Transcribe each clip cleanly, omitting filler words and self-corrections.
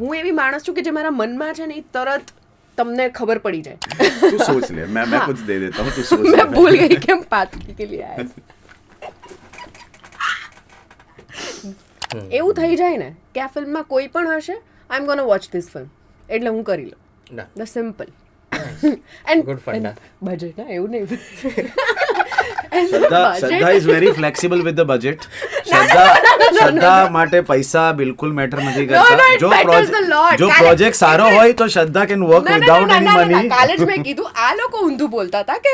હું એવી માણસ છું કે જે મારા મનમાં છે ને એ તરત તમને ખબર પડી જાય. तू सोच ले, मैं कुछ दे देता हूँ, तू सोच ले. मैं भूल गई कि हम पातकी के लिए आए. એવું થઈ જાય ને કે આ ફિલ્મમાં કોઈ પણ હશે, આઈ એમ ગોના વોચ ધીસ ફિલ્મ, એટલે હું કરી લઉં. The simple and good funda. Budget ના એવું નહીં. શ્રદ્ધા is very flexible with the budget. શ્રદ્ધા માટે પૈસા બિલકુલ મેટર નથી No, કરતા. it matters a lot. જો પ્રોજેક્ટ સારો હોય તો શ્રદ્ધા can work without any money. કાલે જ મેં કીધું આ લોકો ઊંધું બોલતા હતા કે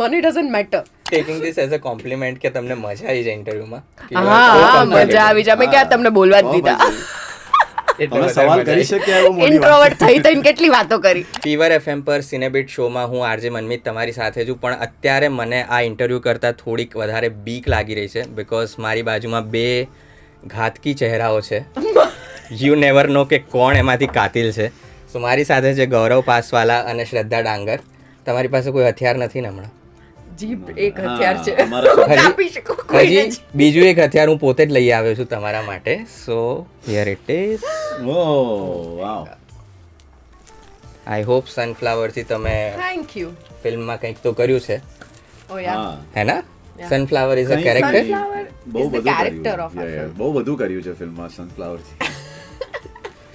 money doesn't matter. Taking this as a compliment કે તમને મજા આવી જાય ઇન્ટરવ્યુમાં. હા, મજા આવી જાય. મેં ક્યાં તમને બોલવા જ દીધા. તમે સવાલ કરી શક્યા એવો મોટી વાત. ઇન્ટ્રોવર્ટ થઈ થઈને કેટલી વાતો કરી. ફીવર FM પર સિનેબિટ શોમાં હું આરજે મનમીત તમારી સાથે છું, પણ અત્યારે મને આ ઇન્ટરવ્યૂ કરતાં થોડીક વધારે બીક લાગી રહી છે, બિકોઝ મારી બાજુમાં બે ઘાતકી ચહેરાઓ છે. યુ નેવર નો કે કોણ એમાંથી કાતિલ છે. સો મારી સાથે છે ગૌરવ પાસવાલા અને શ્રદ્ધા ડાંગર. તમારી પાસે કોઈ હથિયાર નથી ને હમણાં? જીપ એક હથિયાર છે. અમારા કાપી શકો કોઈને જ. હજી બીજું એક હથિયાર હું પોતે જ લઈ આવ્યો છું તમારા માટે. So here it is. Oh wow. I hope સનફ્લાવરથી તમે થેન્ક યુ. ફિલ્મમાં કંઈક તો કર્યું છે, ઓ યા. હા, હે ના? Sunflower is a character. Sunflower બહુ is the બધું character કર્યું. of our Yeah, yeah, film. બહુ બધું કર્યું છે ફિલ્મમાં સનફ્લાવર થી.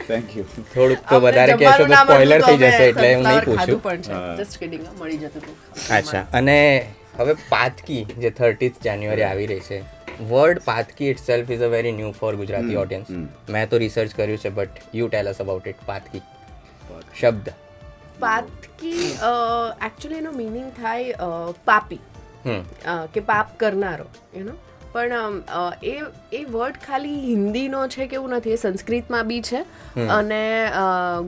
Thank you. થોડુંક તો વધારે કહેશો તો સ્પોઇલર થઈ જશે, એટલે હું નહીં પૂછું. હા. જસ્ટ કિડિંગ, મળી જતું હતું. અચ્છા, અને હવે પાતકી જે 30th જાન્યુઆરી આવી રહી છે, word Paatki itself is a very new for Gujarati audience. મેં તો રિસર્ચ કર્યું છે, but you tell us about it. Paatki શબ્દ. પાતકી એકચ્યુઅલી એનો મિનિંગ થાય પાપી, હમ કે પાપ કરનારો, યુ નો. પણ એ વર્ડ ખાલી હિન્દીનો છે કે એવું નથી, એ સંસ્કૃતમાં બી છે અને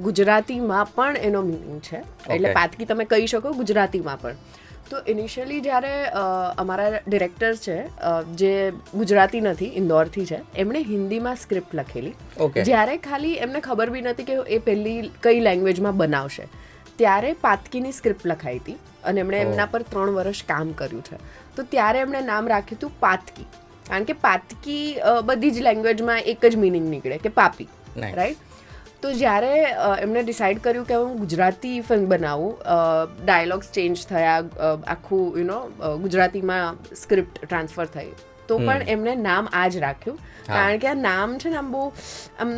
ગુજરાતીમાં પણ એનો મિનિંગ છે. એટલે પાતકી તમે કહી શકો ગુજરાતીમાં પણ. તો ઇનિશિયલી જ્યારે અમારા ડિરેક્ટર છે જે ગુજરાતી નથી, ઇન્દોરથી છે, એમણે હિન્દીમાં સ્ક્રિપ્ટ લખેલી. ઓકે. જ્યારે ખાલી એમને ખબર બી નથી કે એ પહેલી કઈ લેંગ્વેજમાં બનાવશે, ત્યારે પાતકીની સ્ક્રિપ્ટ લખાઈ હતી અને એમણે એમના પર 3 વર્ષ કામ કર્યું છે. તો ત્યારે એમણે નામ રાખ્યું હતું પાતકી, કારણ કે પાતકી બધી જ લેંગ્વેજમાં એક જ મિનિંગ નીકળે કે પાપી, Nice. રાઈટ. તો જ્યારે એમણે ડિસાઈડ કર્યું કે હું ગુજરાતી ફિલ્મ બનાવું, ડાયલોગ્સ ચેન્જ થયા, આખું યુ નો ગુજરાતીમાં સ્ક્રિપ્ટ ટ્રાન્સફર થઈ, તો પણ એમણે નામ આ જ રાખ્યું, કારણ કે આ નામ છે ને આમ બહુ આમ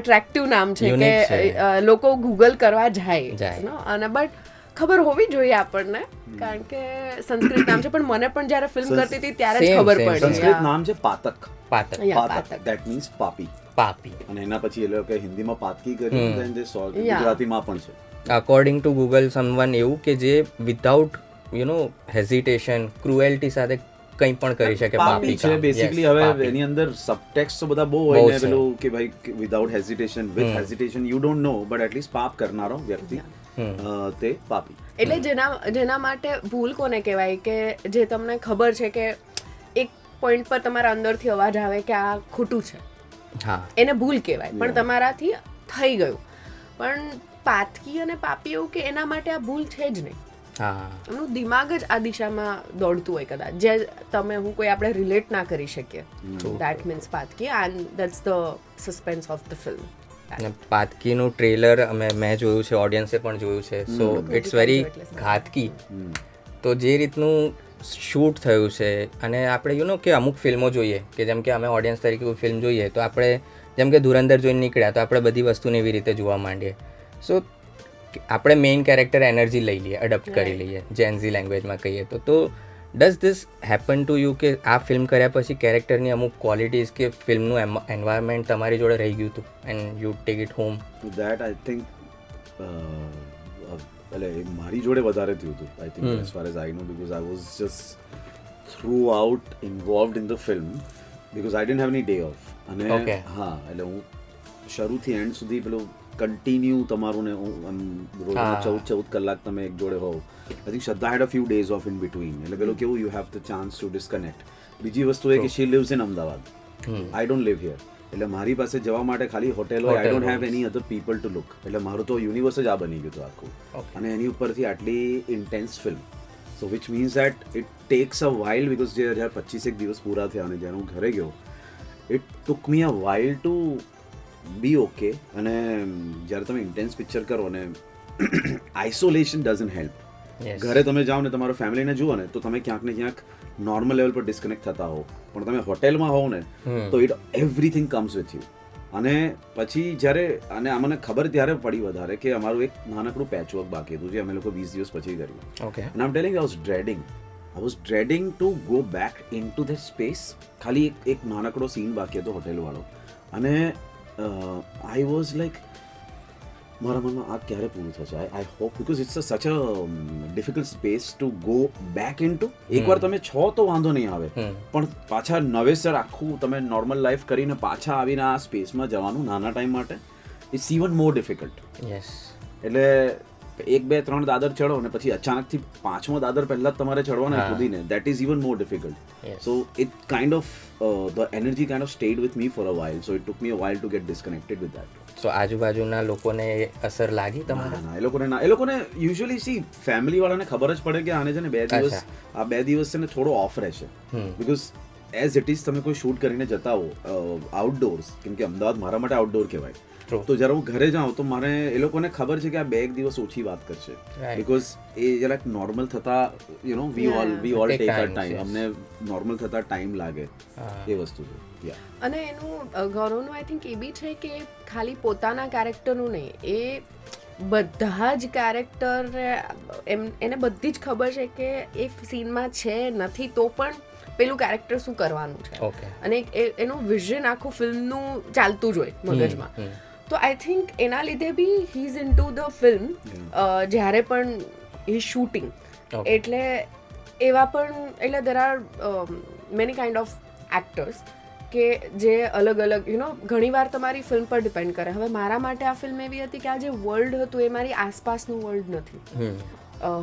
અટ્રેક્ટિવ નામ છે Unique કે છે. લોકો ગૂગલ કરવા જાય જાય. you know, અને બટ ખબર હોવી જોઈએ આપણને, કારણ કે સંસ્કૃત નામ છે. પણ મને પણ જ્યારે ફિલ્મ કરતી હતી ત્યારે જ Same, ખબર same. પડી. સંસ્કૃત નામ છે પાતક. પાતક. Yeah, પાતક પાતક. ધેટ મીન્સ પાપી. પાપી. અને એના પછી એ લોકો હિન્દીમાં પાતકી કર્યું, then they solved it. Yeah. ગુજરાતીમાં પણ છે. અકોર્ડિંગ ટુ ગૂગલ સમવન એવું કે જે વિધાઉટ યુ નો હેઝિટેશન, ક્રુએલ્ટી સાથે કંઈ પણ કરી શકે. પાપી છે બેસિકલી. હવે એની અંદર સબટેક્સ્ટ તો બધા બહુ હોય ને, પેલું કે ભાઈ without hesitation, with hesitation you don't know, but at least પાપ કરનારો વ્યક્તિ તે પાપી. એટલે જેના માટે ભૂલ કોને કહેવાય કે જે તમને ખબર છે કે એક પોઈન્ટ પર તમારા અંદરથી અવાજ આવે કે આ ખોટું છે, હા, એને ભૂલ કહેવાય, પણ તમારાથી થઈ ગયું. પણ પાતકી અને પાપી એવું કે એના માટે આ ભૂલ છે જ નહીં. હા. એમનું દિમાગ જ આ દિશામાં દોડતું હોય કદાચ, જે તમે હું કોઈ આપણે રિલેટ ના કરી શકીએ. That means Paatki, and that's the suspense of the film. અને પાતકીનું ટ્રેલર મેં જોયું છે, ઓડિયન્સે પણ જોયું છે. સો ઇટ્સ વેરી ઘાતકી. તો જે રીતનું શૂટ થયું છે, અને આપણે યુ નો કે અમુક ફિલ્મો જોઈએ કે જેમ કે અમે ઓડિયન્સ તરીકે કોઈ ફિલ્મ જોઈએ તો આપણે જેમ કે ધુરંધર જોઈને નીકળ્યા તો આપણે બધી વસ્તુને એવી રીતે જોવા માંડીએ. સો આપણે મેઇન કેરેક્ટર એનર્જી લઈ લઈએ, એડપ્ટ કરી લઈએ, જેન્ઝી લેંગ્વેજમાં કહીએ તો does this happen to you કે આ ફિલ્મ કર્યા પછી કેરેક્ટરની અમુક ક્વોલિટીઝ કે ફિલ્મનું એન્વાયરમેન્ટ તમારી જોડે રહી ગયું હતું and you take it home? That I think એટલે મારી જોડે વધારે થયું હતું, I think, as far as I know, because I was just throughout involved in the film, because I didn't have any day off. અને હા, એટલે હું શરૂથી એન્ડ સુધી પેલું કન્ટિન્યુ તમારું ને હું રોજના 14 કલાક તમે એક જોડે હોવ. I think Shraddha had a few days off in between, એટલે પેલું કેવું you have the chance to disconnect. બીજી વસ્તુ એ કે she lives in Ahmedabad, I don't live here, એટલે મારી પાસે જવા માટે ખાલી હોટેલ હોય, I don't have any other people to look. એટલે મારું તો યુનિવર્સ જ આ બની ગયું હતું આખું, અને એની ઉપરથી આટલી intense film. So which means that it tax a while, because જે 25 દિવસ પૂરા થયા અને જ્યારે હું ઘરે ગયો, it took me a while to be okay. અને જ્યારે તમે ઇન્ટેન્સ પિક્ચર કરો ને આઇસોલેશન ડઝન્ટ હેલ્પ. Yes. ઘરે તમે જાઓ ને તમારા ફેમિલીને જુઓ ને તો તમે ક્યાંક ને ક્યાંક નોર્મલ લેવલ પર ડિસ્કનેક્ટ થતા હો, પણ તમે હોટેલમાં હોવ ને તો it everything comes with you. અને પછી જ્યારે અને મને ખબર ત્યારે પડી વધારે કે અમારું એક નાનકડું પેચવર્ક બાકી હતું જે અમે લોકો 20 દિવસ પછી કર્યું. Okay. And I'm telling you, I was dreading to go back into that space. ખાલી એક નાનકડો સીન બાકી હતો હોટેલવાળો, અને I was like, મારા મનમાં આ ક્યારે પૂરું થશે? I hope, because it's such a difficult space to go back into. એકવાર તમે છો તો વાંધો નહીં આવે, પણ પાછા નવેસર આખું તમે નોર્મલ લાઈફ કરીને પાછા આવીને આ સ્પેસમાં જવાનું નાના ટાઈમ માટે it's even more difficult. Yes. એટલે 1 2 3 દાદર ચડો ને પછી અચાનકથી 5મો દાદર પહેલા જ તમારે ચડવાનો કૂદીને, that is even more difficult. So it kind of the energy kind of stayed with me for a while, so it took me a while to get disconnected with that. સો આજુબાજુના લોકોને અસર લાગી તમારે? ના, એ લોકોને યુઝ્યુઅલી સી ફેમિલી વાળાને ખબર જ પડે કે આને છે ને 2 દિવસ, આ 2 દિવસ છે ને થોડો ઓફ રહેશે, બીકોઝ એઝ ઇટ ઇઝ તમે કોઈ શૂટ કરીને જતા હો આઉટડોર્સ, કેમ કે અમદાવાદ મારા માટે આઉટડોર કહેવાય. તો જ્યારે હું ઘરે જાઉં તો મારે એ લોકોને ખબર છે કે આ 2 દિવસ ઓછી વાત કરશે, બીકોઝ એ જરાક નોર્મલ થતા you know we all take our time. અમને નોર્મલ થતા ટાઈમ લાગે, એ વસ્તુ છે. અને એનું ગૌરવનું આઈ થિંક એ બી છે કે ખાલી પોતાના કેરેક્ટરનું નહીં, એ બધા જ કેરેક્ટર એને બધી જ ખબર છે કે એ સીનમાં છે નથી તો પણ પેલું કેરેક્ટર શું કરવાનું છે, અને એનું વિઝન આખું ફિલ્મનું ચાલતું જ હોય મગજમાં. તો આઈ થિંક એના લીધે be he is into the film જ્યારે પણ હી શૂટિંગ. એટલે એવા પણ એટલે there are many kind of actors કે જે અલગ અલગ યુ નો ઘણીવાર તમારી ફિલ્મ પર ડિપેન્ડ કરે. હવે મારા માટે આ ફિલ્મ એવી હતી કે આ જે વર્લ્ડ હતું એ મારી આસપાસનું વર્લ્ડ નથી.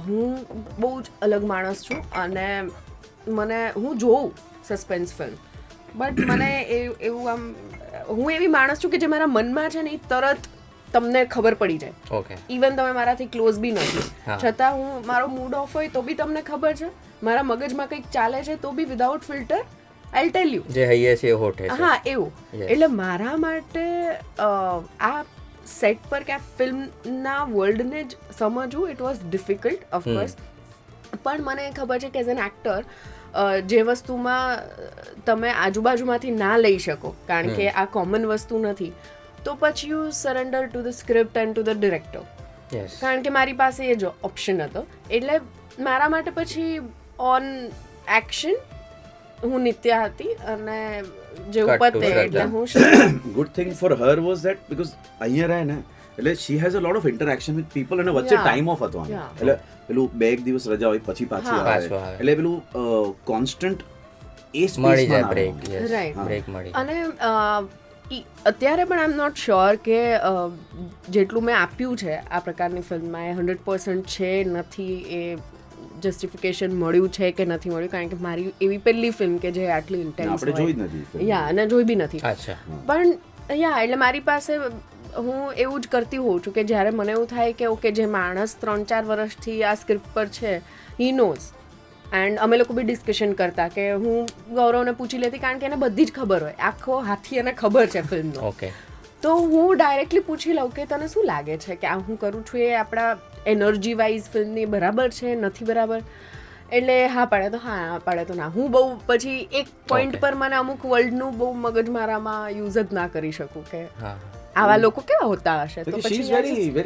હું બહુ જ અલગ માણસ છું, અને હું જોઉં સસ્પેન્સ ફિલ્મ, બટ મને એવું આમ હું એવી માણસ છું કે જે મારા મનમાં છે ને એ તરત તમને ખબર પડી જાય. ઓકે. ઇવન તમે મારાથી ક્લોઝ બી નથી, છતાં હું મારો મૂડ ઓફ હોય તો બી તમને ખબર છે, મારા મગજમાં કંઈક ચાલે છે તો be without filter I tell you જે હૈયે છે હોઠે છે. હા, એવું. એટલે મારા માટે આ સેટ પર કે આ ફિલ્મના વર્લ્ડને જ સમજવું ઇટ વોઝ ડિફિકલ્ટ ઓફકોર્સ, પણ મને ખબર છે કે એઝ એન એક્ટર જે વસ્તુમાં તમે આજુબાજુમાંથી ના લઈ શકો કારણ કે આ કોમન વસ્તુ નથી, તો પછી you surrender to the script and to the director. કારણ કે મારી પાસે એ જ ઓપ્શન હતો. એટલે મારા માટે પછી ઓન એક્શન હું નિત્યા હતી, અને જેવું પતે એટલે હું good thing for her was that because અહીંયા રહે ને એટલે she has a lot of interaction with people, અને વચ્ચે ટાઈમ ઓફ હતો. એટલે પેલું 2 દિવસ રજા હોય પછી પાછી આવે, એટલે પેલું કોન્સ્ટન્ટ એ સ્પેસમાં બ્રેક મળી. અને અત્યારે પણ આઈ એમ નોટ શ્યોર કે જેટલું મેં આપ્યું છે આ પ્રકારની ફિલ્મમાં એ 100% છે નથી, એ જસ્ટિફિકેશન મળ્યું છે કે નથી મળ્યું, કારણ કે મારી એવી પહેલી ફિલ્મ કે જે આટલી ઇન્ટેન્સ હોય અને જોઈ બી નથી. પણ એટલે મારી પાસે હું એવું જ કરતી હોઉં છું કે જ્યારે મને એવું થાય કે ઓકે જે માણસ 3-4 વર્ષથી આ સ્ક્રિપ્ટ પર છે હી નોઝ, એન્ડ અમે લોકો બી ડિસ્કશન કરતા કે હું ગૌરવને પૂછી લેતી કારણ કે એને બધી જ ખબર હોય, આખો હાથી એને ખબર છે ફિલ્મનો. ઓકે. તો હું ડાયરેક્ટલી પૂછી લઉં કે તને શું લાગે છે કે આ હું કરું છું એ આપણા એનર્જી વાઇઝ ફિલ્મની બરાબર છે નથી બરાબર? એટલે હા પાડે તો હા, પાડે તો ના. હું બહુ પછી એક પોઈન્ટ પર મને અમુક વર્લ્ડનું બહુ મગજ મારામાં યુઝ જ ના કરી શકું કે આવા લોકો કેવા હોતા હશે. તો પછી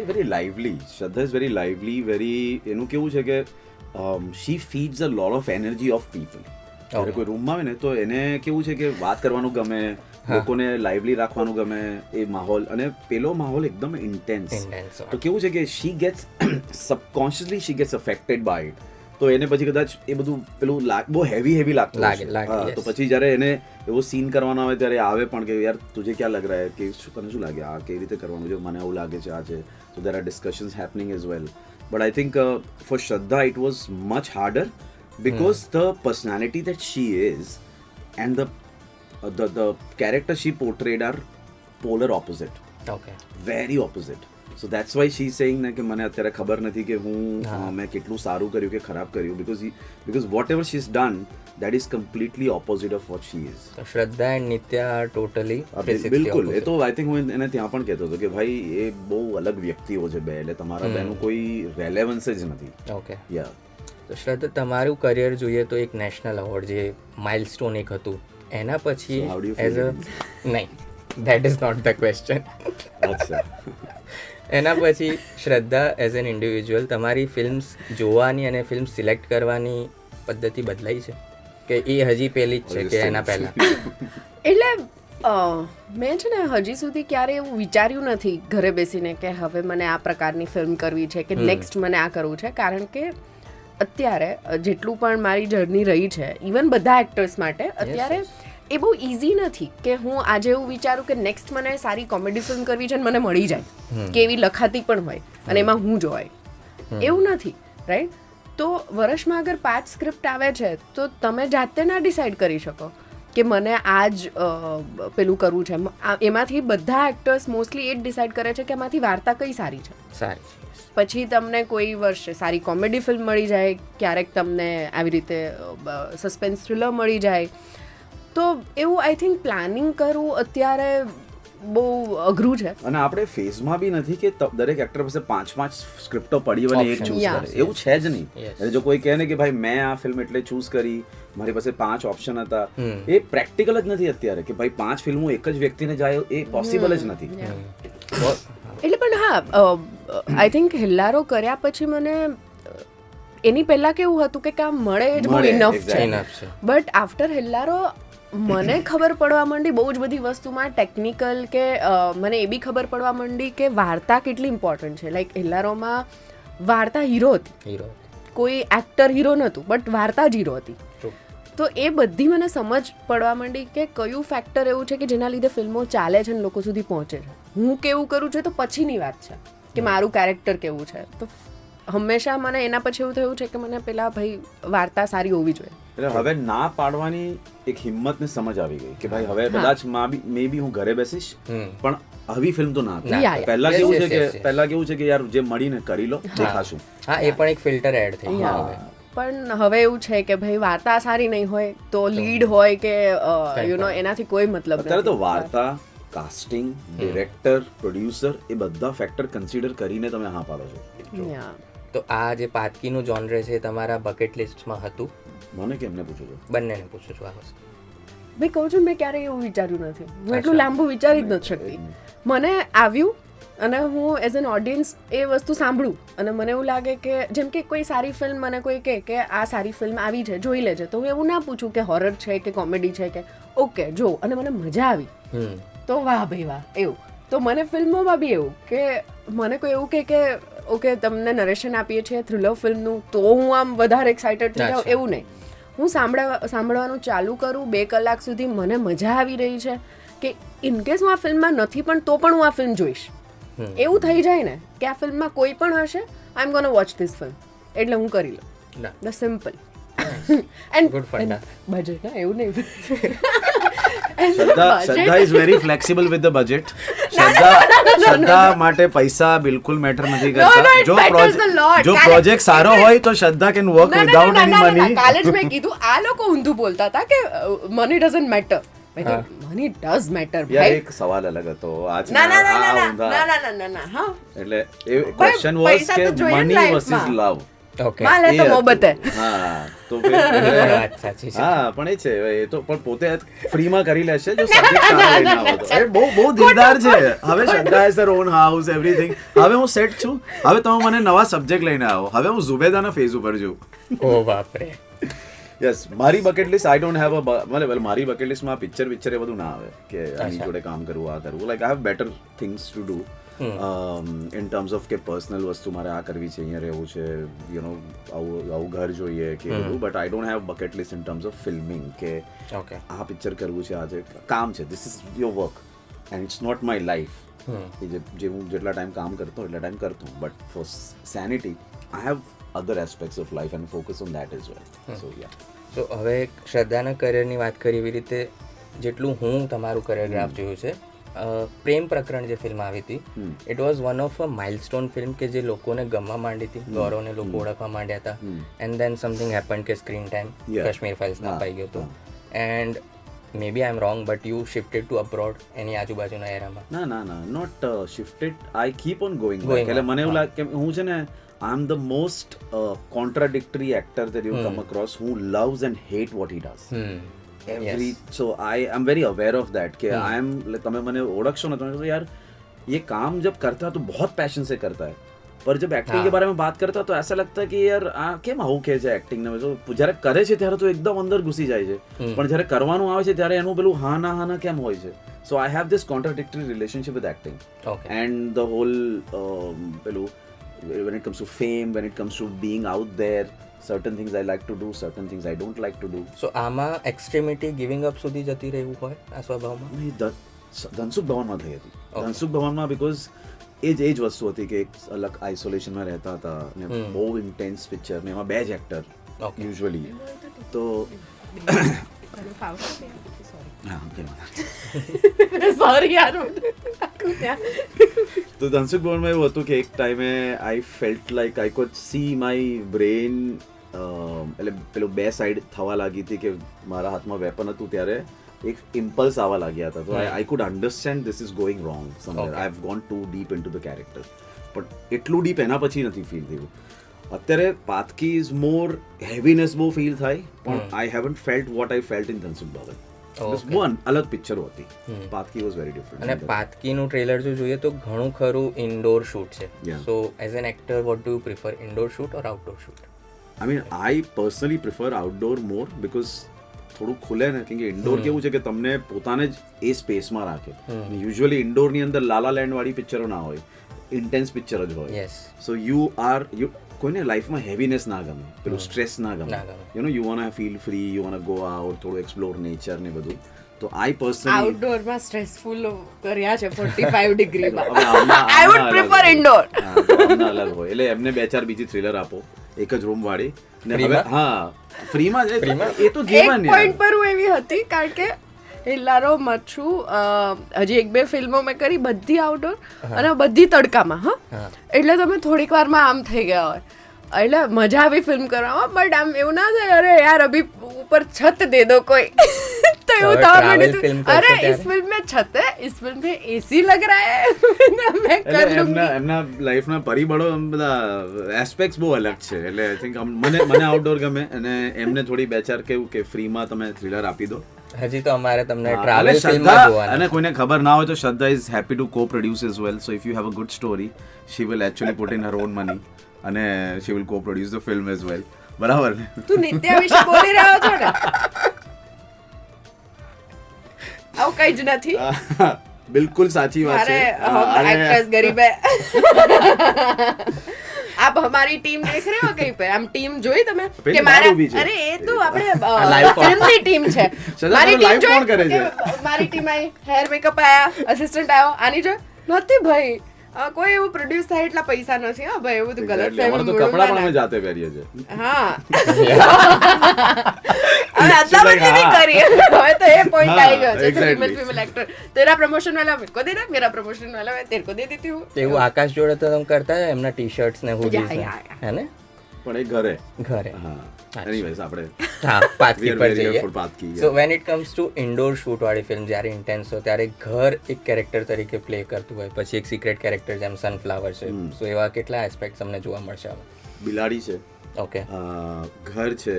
very lively, Shraddha is very lively, very એનું કેવું છે કે she feeds a lot of energy of people. જ્યારે કોઈ રૂમમાં આવે ને તો એને કેવું છે કે વાત કરવાનું ગમે, લોકોને લાઇવલી રાખવાનું ગમે એ માહોલ, અને પેલો માહોલ એકદમ ઇન્ટેન્સ. તો કેવું છે કે she gets subconsciously she gets affected by it. તો એને પછી કદાચ એ બધું પેલું બહુ હેવી લાગતું લાગે, તો પછી જ્યારે એને એવો સીન કરવાનો આવે ત્યારે આવે પણ કે યાર તુજે ક્યાં લગ રહા હે, કે તને શું લાગે આ કેવી રીતે કરવાનું છે, મને આવું લાગે છે આ છે. So there are discussions happening as well. But I think for Shraddha it was much harder because the personality that she is and the character she portrayed are polar opposite. Okay. Very opposite. So that's why she saying ને કે મને અત્યારે ખબર નથી કે હું મેં કેટલું સારું કર્યું કે ખરાબ કર્યું because whatever she is done that is completely opposite of what she is. Shraddha and Nitya totally બિલકુલ. એ તો આઈ થિંક હું એને ત્યાં પણ કહેતો હતો કે ભાઈ એ બહુ અલગ વ્યક્તિઓ છે બે, એટલે તમારા બેનું કોઈ રેલેવન્સ જ નથી. ઓકે. યા. તો શ્રદ્ધા, તમારું કરિયર જોઈએ તો એક નેશનલ એવોર્ડ જે માઇલસ્ટોન એક હતું, એના પછી So how do you as feel અ નહીં, that is not the question. અચ્છા. એના પછી શ્રદ્ધા એઝ એન ઇન્ડિવિજ્યુઅલ તમારી ફિલ્મ્સ જોવાની અને ફિલ્મ સિલેક્ટ કરવાની પદ્ધતિ બદલાઈ છે કે એ હજી પહેલી જ છે કે એના પહેલા? એટલે મેં છે ને હજી સુધી ક્યારે એવું વિચાર્યું નથી ઘરે બેસીને કે હવે મને આ પ્રકારની ફિલ્મ કરવી છે કે નેક્સ્ટ મને આ કરવું છે, કારણ કે અત્યારે જેટલું પણ મારી જર્ની રહી છે ઇવન બધા એક્ટર્સ માટે અત્યારે એ બહુ ઇઝી નથી કે હું આજે એવું વિચારું કે નેક્સ્ટ મને સારી કોમેડી ફિલ્મ કરવી છે અને મને મળી જાય કે એવી લખાતી પણ હોય અને એમાં હું જોવાય, એવું નથી, રાઈટ? તો વર્ષમાં અગર 5 સ્ક્રિપ્ટ આવે છે તો તમે જાતે ના ડિસાઇડ કરી શકો કે મને આ જ પેલું કરવું છે. એમાંથી બધા એક્ટર્સ મોસ્ટલી એ જ ડિસાઇડ કરે છે કે એમાંથી વાર્તા કઈ સારી છે. સારી. પછી તમને કોઈ વર્ષે સારી કોમેડી ફિલ્મ મળી જાય, ક્યારેક તમને આવી રીતે સસ્પેન્સ થ્રિલર મળી જાય. તો એવું આઈ થિંક પ્લાનિંગ કરવું અત્યારે બહુ અઘરું છે. અને આપણે ફેઝમાં બી નથી કે દરેક એક્ટર પાસે 5 સ્ક્રિપ્ટો પડી હોય ને એક ચૂઝ કરે, એવું છે જ નહીં. એટલે જો કોઈ કહે ને કે ભાઈ મેં આ ફિલ્મ એટલે ચૂઝ કરી, મારી પાસે 5 ઓપ્શન હતા, એ પ્રેક્ટિકલ જ નથી અત્યારે કે ભાઈ 5 ફિલ્મો એક જ વ્યક્તિને જાય, એ પોસિબલ જ નથી. એટલે પણ હા, આઈ થિંક હેલ્લારો કર્યા પછી મને એની પહેલા કેવું હતું કે કામ મળે જ બહુ ઇનફ છે, બટ આફ્ટર હેલ્લારો મને ખબર પડવા માંડી બહુ જ બધી વસ્તુમાં ટેકનિકલ, કે મને એ બી ખબર પડવા માંડી કે વાર્તા કેટલી ઇમ્પોર્ટન્ટ છે. લાઈક હેલ્લારોમાં વાર્તા હીરો હતી, કોઈ એક્ટર હીરો નહોતું, બટ વાર્તા જ હીરો હતી. તો એ બધી મને સમજ પડવા માંડી કે કયું ફેક્ટર એવું છે કે જેના લીધે ફિલ્મો ચાલે છે અને લોકો સુધી પહોંચે છે. હું કેવું કરું છું તો પછીની વાત છે કે મારું કેરેક્ટર કેવું છે. તો હંમેશા મને એના પછી એવું થયું છે કે મને પેલા ભાઈ વાર્તા સારી હોવી જોઈએ. એટલે હવે ના પાડવાની એક હિંમત ને સમજ આવી ગઈ કે ભાઈ હવે કદાચ મે બી હું ઘરે બેસીશ પણ આવી ફિલ્મ તો ના થાય. પહેલા કેવું છે કે યાર જે મળીને કરી લો, દેખાશું. હા, એ પણ એક ફિલ્ટર એડ થઈ ગયું હવે. પણ હવે એવું છે કે ભાઈ વાર્તા સારી નહીં હોય તો લીડ હોય કે યુ નો એનાથી કોઈ મતલબ નથી. અત્યારે તો વાર્તા, કાસ્ટિંગ, ડિરેક્ટર, પ્રોડ્યુસર એ બધા ફેક્ટર કન્સિડર કરીને તમે હા પાડો છો. તો આ જે પાતકીનું જોનર છે તમારા બકેટ લિસ્ટમાં હતું? મને કેમને પૂછો છો? બંનેને પૂછું છું આ વસ્તુ. ભાઈ કહું છું મેં ક્યારેય એવું વિચાર્યું નથી, હું એટલું લાંબુ વિચારી જ નથી શકતી. મને આવ્યું અને હું એઝ એન ઓડિયન્સ એ વસ્તુ સાંભળું અને મને એવું લાગે કે જેમ કે કોઈ સારી ફિલ્મ મને કોઈ કહે કે આ સારી ફિલ્મ આવી છે જોઈ લેજે, તો હું એવું ના પૂછું કે હોરર છે કે કોમેડી છે કે ઓકે જો, અને મને મજા આવી તો વાહ ભાઈ વાહ. એવું તો મને ફિલ્મોમાં બી એવું કે મને કોઈ એવું કે ઓકે તમને નરેશન આપીએ છીએ થ્રિલર ફિલ્મનું તો હું આમ વધારે એક્સાઇટેડ થઈ જાઉં, એવું નહીં. હું સાંભળવાનું ચાલુ કરું, 2 કલાક સુધી મને મજા આવી રહી છે કે ઇનકેસ હું આ ફિલ્મમાં નથી પણ તો પણ હું આ ફિલ્મ જોઈશ, એવું થઈ જાય ને કે આ ફિલ્મમાં કોઈ પણ હશે, આઈ એમ ગોના વોચ ધીસ ફિલ્મ, એટલે હું કરી લઉં. The simple and good funda. Budget ના એવું નહીં. શ્રદ્ધા is very flexible with the budget. શ્રદ્ધા માટે પૈસા બિલકુલ મેટર નથી કરતા. જો પ્રોજેક્ટ સારો હોય તો શ્રદ્ધા can work without any money. કાલે જ મેં કીધું આ લોકો ઊંધું બોલતા હતા કે money doesn't matter. Money does matter ભાઈ. એક સવાલ અલગ હતો આજ. ના હા, એટલે એ ક્વેશ્ચન વોઝ કે મની વર્સિસ લવ. ઓકે, માલે તો મોહબ્બત હે. હા તો વાત સાચી છે. હા પણ એ છે એ તો પણ પોતે ફ્રીમાં કરી લેશે જો સબ્જેક્ટ સારો લઈને આવો તો. એ બહુ દિલદાર છે. હવે શ્રદ્ધા has Har on house everything. હવે હું સેટ છું. હવે તમે મને નવા સબ્જેક્ટ લઈને આવો. હવે હું ઝુબેદાના ફેઝ ઉપર છું. ઓ બાપ રે. યસ, મારી bucket list I don't have a મારી બકેટ લિસ્ટમાં પિક્ચર એ બધું ના આવે કે આની જોડે કામ કરવું, આ કરવું. Like I have better things to do in terms of કે પર્સનલ વસ્તુ મારે આ કરવી છે, અહીંયા રહેવું છે, યુ નો આવું ઘર જોઈએ કે બધું. But I don't have bucket list in terms of filming કે આ પિક્ચર કરવું છે, આજે કામ છે, this is your work and it's not my life. જે હું જેટલા ટાઈમ કામ કરતો એટલા ટાઈમ કરતો, but for sanity I have other aspects of life and focus on that as well. So yeah. તો હવે શ્રદ્ધાના કરિયરની વાત કરી એવી રીતે જેટલું હું તમારું કરિયર ગ્રાફ જોયું છે પ્રેમ પ્રકરણ જે ફિલ્મ આવી હતી it was one of a milestone film કે જે લોકોને ગમવા માંડી હતી, ગૌરવને લોકો ઓળખવા માંડ્યા હતા. એન્ડ દેન સમથિંગ હેપન કે સ્ક્રીન ટાઈમ કાશ્મીર ફાઇલ્સમાં અપાઈ ગયો હતો. And may be I am wrong but you shifted to abroad એની આજુબાજુના એરામાં. ના not shifted, I keep on going back. એટલે મને એવું લાગે કે હું છે ને I am the most contradictory actor that you come across who loves and hate what he does. So I am very aware of that कि I am, તમે મને ઓળખશો ને તમે यार ये काम जब करता है तो बहुत पैशन से करता है, पर जब एक्टिंग के बारे में बात करता है तो ऐसा लगता है कि यार આ કેમ આવું કહે છે એક્ટિંગ ને. જ્યારે કરે છે ત્યારે તો એકદમ અંદર ઘૂસી જાય છે, પણ જ્યારે કરવાનું આવે છે ત્યારે એનું પેલું હા ના કેમ હોય છે. So I have this contradictory relationship with acting and the whole પેલું when it comes to fame, when it comes to being out there, certain things I like to do, certain things I don't like to do. So આમાં એક્સ્ટ્રીમિટી giving up સુધી જતી રહેવું હોય આ સ્વભાવમાં? નહીં, ધનસુખ ભવનમાં થઈ હતી. ધનસુખ ભવનમાં બિકોઝ એ જ વસ્તુ હતી કે એક અલગ આઇસોલેશનમાં રહેતા હતા ને બહુ ઇન્ટેન્સ પિક્ચર ને એમાં 2 જ એક્ટર યુઝ્યુઅલી. તો સોરી યાર. તો ધનસુખ ભવનમાં એવું હતું કે એક ટાઈમે આઈ felt like I could see my brain, એટલે પેલું 2 સાઈડ થવા લાગી હતી કે મારા હાથમાં વેપન હતું ત્યારે એક ઇમ્પલ્સ આવવા લાગ્યા હતા. તો I could understand this is going wrong somewhere. I have gone too deep into the character, પણ એટલું ડીપ એના પછી નથી ફીલ થયું. અત્યારે પાતકી ઇઝ મોર હેવીનેસ બહુ ફીલ થાય, પણ I haven't felt what I felt in Dhansukh Bhavan. બહુ અલગ પિક્ચરો હતી. Paatki was very different. અને પાતકીનું ટ્રેલર જો જોઈએ તો ઘણું ખરું ઇન્ડોર શૂટ છે. સો as an actor what do you prefer, indoor shoot or outdoor shoot? I mean I personally prefer outdoor more because થોડું ખુલે ને, કેમ કે ઇન્ડોર કેવું છે કે તમને પોતાને જ એ સ્પેસમાં રાખે. યુઝ્યુઅલી ઇન્ડોરની અંદર લાલા લેન્ડ વાળી પિક્ચરો ના હોય, ઇન્ટેન્સ પિક્ચર જ હોય. સો યુ કોઈને લાઈફમાં હેવીનેસ ના ગમે, પેલું સ્ટ્રેસ ના ગમે. You know you wanna feel free, you wanna go out, થોડું એક્સપ્લોર નેચર ને બધું. તો આઈ પર્સનલી આઉટડોરમાં સ્ટ્રેસફુલ કર્યા છે 45 ડિગ્રીમાં. I would prefer indoor. અલગ હોય એટલે એમને 2-4 બીજી થ્રિલર આપો એક જ રૂમ વાળી ને હવે ફ્રીમાં જ. એ તો જીવન એક પોઈન્ટ પર હું એવી હતી કારણ કે હિલ્લારો મચ્છુ હજી 1-2 ફિલ્મો મેં કરી, બધી આઉટડોર અને બધી તડકામાં. એટલે તમે થોડીક વારમાં આમ થઈ ગયા હોય, એટલે મજા આવી ફિલ્મ કરવામાં, બટ આમ એવું ના થાય અરે યાર અભી ઉપર છત દે દો કોઈ. तो એવું થવા માંડ્યું, અરે इस फिल्म में छत है, इस फिल्म में एसी लग रहा है, मैं कर लूंगी. એમના લાઈફના પરિબળો બધા એસ્પેક્ટ્સ બહુ અલગ છે. એટલે આઈ થિંક મને આઉટડોર ગમે અને એમને થોડી 2-4 કેવું કે ફ્રીમાં તમે થ્રિલર આપી દો. હજી તો અમારે તમને ટ્રાવેલ ફિલ્મમાં જોવાનું. અને કોઈને ખબર ના હોય તો શ્રદ્ધા is happy to co-produce as well. So if you have a good story, she will actually put in her own money અને she will co-produce the film as well. બરાબર ને? તું નિત્યા વિશે બોલી રહ્યો છો ને? આવું કઈ જ નથી. બિલકુલ સાચી વાત છે. अरे एक्ट्रेस गरीब है. आप हमारी टीम देख रहे हो कहीं पे? हम टीम જોઈ તમે કે મારા, અરે એ તો આપણે ફિલ્મની ટીમ છે. મારી ટીમ જોઈ કરે છે. મારી ટીમ આઈ, હેર મેકઅપ આયા, અસિસ્ટન્ટ આવ્યો, આની જો નથી ભાઈ. કોઈ એવું પ્રોડ્યુસ થાય એટલા પૈસા નથી. હા ભાઈ, એવું તો ગલત ફેમિલી તો કપડા પણ અમે જાતે પહેરીએ છે. હા, હવે અદલા બદલી નહીં કરી. હવે તો એ પોઈન્ટ આવી ગયો છે. ફીમેલ એક્ટર, તેરા પ્રમોશન વાલા મેરે को देना, मेरा प्रमोशन वाला मैं तेरे को दे देती हूँ. એવું આકાશ જોડે તો તમે કરતા હોય એમના ટી-શર્ટ્સ ને હુડીઝ હે ને? પણ એ ઘરે. હા. એનીવેઝ આપણે પાતકી પર જઈએ. Paatki. So when it comes to indoor shoot વાળી ફિલ્મ, જ્યારે ઇન્ટેન્સ હોય ત્યારે ઘર એક કેરેક્ટર તરીકે પ્લે કરતું હોય, પછી એક સિક્રેટ કેરેક્ટર જેમ સનફ્લાવર છે. સો એવા કેટલા એસ્પેક્ટ તમને જોવા મળશે આમાં? બિલાડી છે, ઓકે, ઘર છે,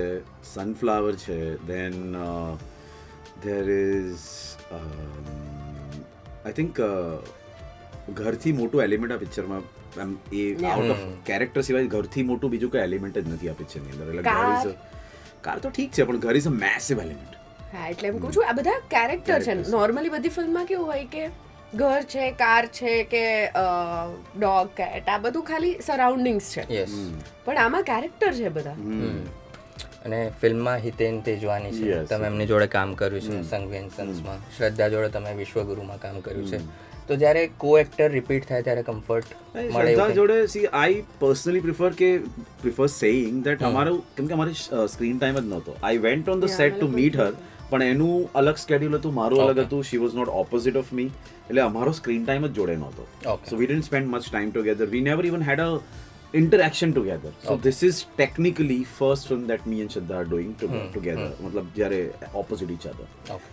સનફ્લાવર છે, દેન ધેર ઇઝ આઈ થિંક ઘરથી મોટું એલિમેન્ટ આ પિક્ચરમાં એ આઉટ ઓફ કેરેક્ટર સિવાય ઘરથી મોટું બીજું કોઈ એલિમેન્ટ જ નથી આ પિક્ચરની અંદર. એટલે ઘર ઇઝ કાર તો ઠીક છે, પણ ઘર ઇઝ અ મેસિવ એલિમેન્ટ. હા, એટલે એમ કહું છું આ બધા કેરેક્ટર છે. નોર્મલી બધી ફિલ્મમાં કેવું હોય કે ઘર છે, કાર છે કે ડોગ, કેટ, આ બધું ખાલી સરાઉન્ડિંગ્સ છે, પણ આમાં કેરેક્ટર છે બધા. અને ફિલ્મમાં હિતેન તેજવાની છે, તમે એમની જોડે કામ કર્યું છે સંગવેન સન્સમાં. શ્રદ્ધા જોડે તમે વિશ્વગુરુમાં કામ કર્યું છે. તો જ્યારે કો એક્ટર રિપીટ થાય ત્યારે કમ્ફર્ટ મળે? શ્રદ્ધા જોડે see I personally prefer saying that અમારું, કેમ કે અમારી સ્ક્રીન ટાઈમ જ નહોતો. I went on the set to meet her પણ એનું અલગ સ્કેડ્યુલ હતું, મારું અલગ હતું. She was not opposite of me, એટલે અમારો સ્ક્રીન ટાઈમ જ જોડે નહોતો. So we didn't spend much time together. We never even had a interaction together. So this is technically first film that me and Shraddha are doing together. मतलब જ્યારે opposite each other.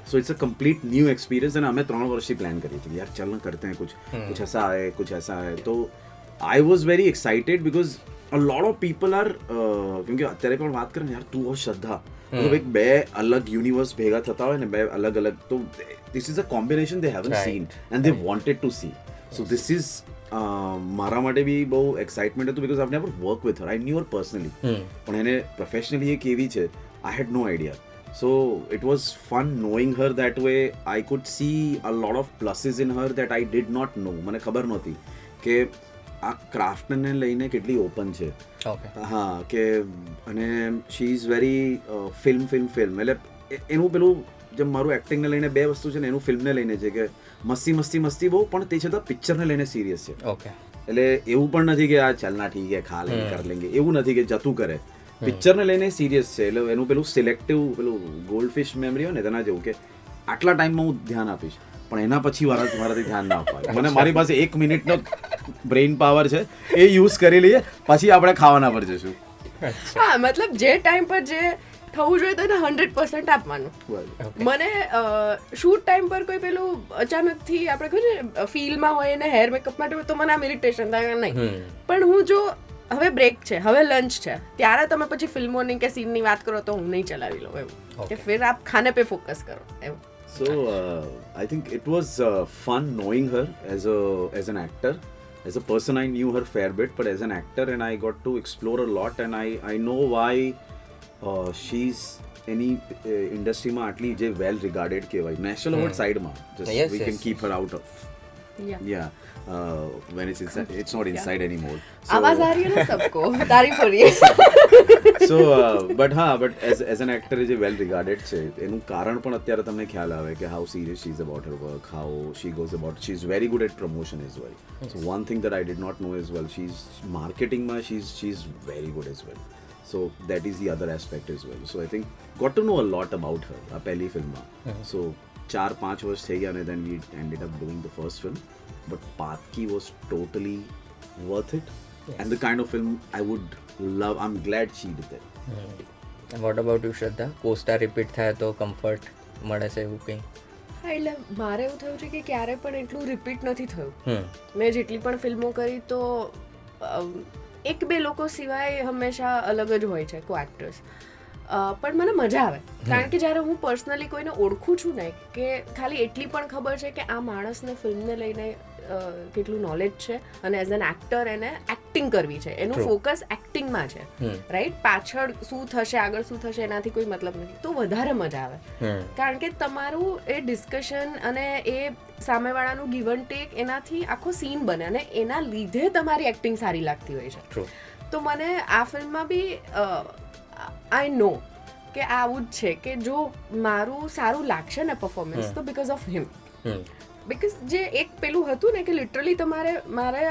So it's a complete new experience. and हमें 3 વર્ષથી plan કરી હતી यार चलना करते हैं कुछ ऐसा है कुछ ऐसा है. तो I was very excited because a lot of people are क्योंकि અત્યારે પણ વાત કરે ને યાર તું और શ્રદ્ધા मतलब એક બે અલગ યુનિવર્સ ભેગા થતા હોય ને બે અલગ અલગ, તો this is a combination they haven't seen and they wanted to see. So this is મારા માટે બી બહુ એક્સાઇટમેન્ટ હતું because I never work with her. I knew her personally, પણ એને પ્રોફેશનલી એ કેવી છે I had no idea. So it was fun knowing her that way. I could see a lot of pluses in her that I did not know. મને ખબર નહોતી કે આ ક્રાફ્ટને લઈને કેટલી ઓપન છે. હા કે અને શી ઇઝ વેરી ફિલ્મ એટલે એનું પેલું જેમ મારું એક્ટિંગને લઈને 2 વસ્તુ છે ને, એનું ફિલ્મને લઈને છે કે મસ્તી બહુ, પણ તે છતાં પિક્ચરને લઈને સિરિયસ છે. એટલે એવું પણ નથી કે આ ચાલના ઠીક હે ખા લેંગે કર લેંગે, એવું નથી કે જતું કરે. પિક્ચરને લઈને સિરિયસ છે. એટલે એનું પેલું સિલેક્ટિવ પેલું ગોલ્ડ ફિશ મેમરી હોય ને તેના જેવું કે આટલા ટાઈમમાં હું ધ્યાન આપીશ, પણ એના પછી મારાથી ધ્યાન ના અપાય. મને મારી પાસે 1 મિનિટનો બ્રેઇન પાવર છે, એ યુઝ કરી લઈએ, પછી આપણે ખાવાના પર જશું. હા મતલબ જે ટાઈમ પર જે થવું જોઈએ તો એને 100% આપવાનું. મને શૂટ ટાઈમ પર કોઈ પેલું અચાનકથી આપણે કહ્યું ને ફીલમાં હોય ને હેર મેકઅપ માટે હોય તો મને આમ ઇરિટેશન થાય નહીં. પણ હું જો હવે બ્રેક છે, હવે લંચ છે, ત્યારે તમે પછી ફિલ્મોની કે સીનની વાત કરો તો હું નહીં ચલાવી લઉં એવું કે ફિર આપ ખાને પે ફોકસ કરો એવું. So I think it was fun knowing her as an actor. As a person I knew her fair bit, but as an actor and I got to explore a lot and I know why she's any industry માં આટલી જે વેલ રિગાર્ડેડ કહેવાય national award સાઈડમાં just we can keep her out of when it's not inside anymore. आवाज आ रही है ना सबको, तारीफ हो रही है. So but as an actor is well regarded છે. એનું કારણ પણ અત્યારે તમને ખ્યાલ આવે કે how serious she is about her work, how she goes about, she is very good at promotion as well. So one thing that I did not know as well, she's marketing માં she's very good as well. So that is the other aspect as well. So I think got to know a lot about her આ પહેલી ફિલ્મમાં. So 4-5 વર્ષ થઈ ગયા અને then we ended up doing the first film, but Patki was totally worth it. And the kind of film I would love. I'm glad she did that. What about you, Shraddha? Co-star repeat થાય તો comfort મળે છે એવું કંઈ? હા એટલે મારે એવું થયું છે કે ક્યારે પણ એટલું રિપીટ નથી થયું. મેં જેટલી પણ ફિલ્મો કરી તો 1-2 લોકો સિવાય હંમેશા અલગ જ હોય છે કો એક્ટર્સ. પણ મને મજા આવે કારણ કે જ્યારે હું પર્સનલી કોઈને ઓળખું છું ને કે ખાલી એટલી પણ ખબર છે કે આ માણસને ફિલ્મને લઈને કેટલું નોલેજ છે અને એઝ એન એક્ટર એને એક્ટિંગ કરવી છે, એનું ફોકસ એક્ટિંગમાં છે, રાઈટ? પાછળ શું થશે આગળ શું થશે એનાથી કોઈ મતલબ નથી, તો વધારે મજા આવે. કારણ કે તમારું એ ડિસ્કશન અને એ સામેવાળાનું ગીવ એન્ડ ટેક એનાથી આખો સીન બને અને એના લીધે તમારી એક્ટિંગ સારી લાગતી હોય છે. તો મને આ ફિલ્મમાં બી આઈ નો કે આવું જ છે કે જો મારું સારું લાગશે ને પરફોર્મન્સ તો બિકોઝ ઓફ હિમ. બિકોઝ જે એક પેલું હતું ને કે લિટરલી મારે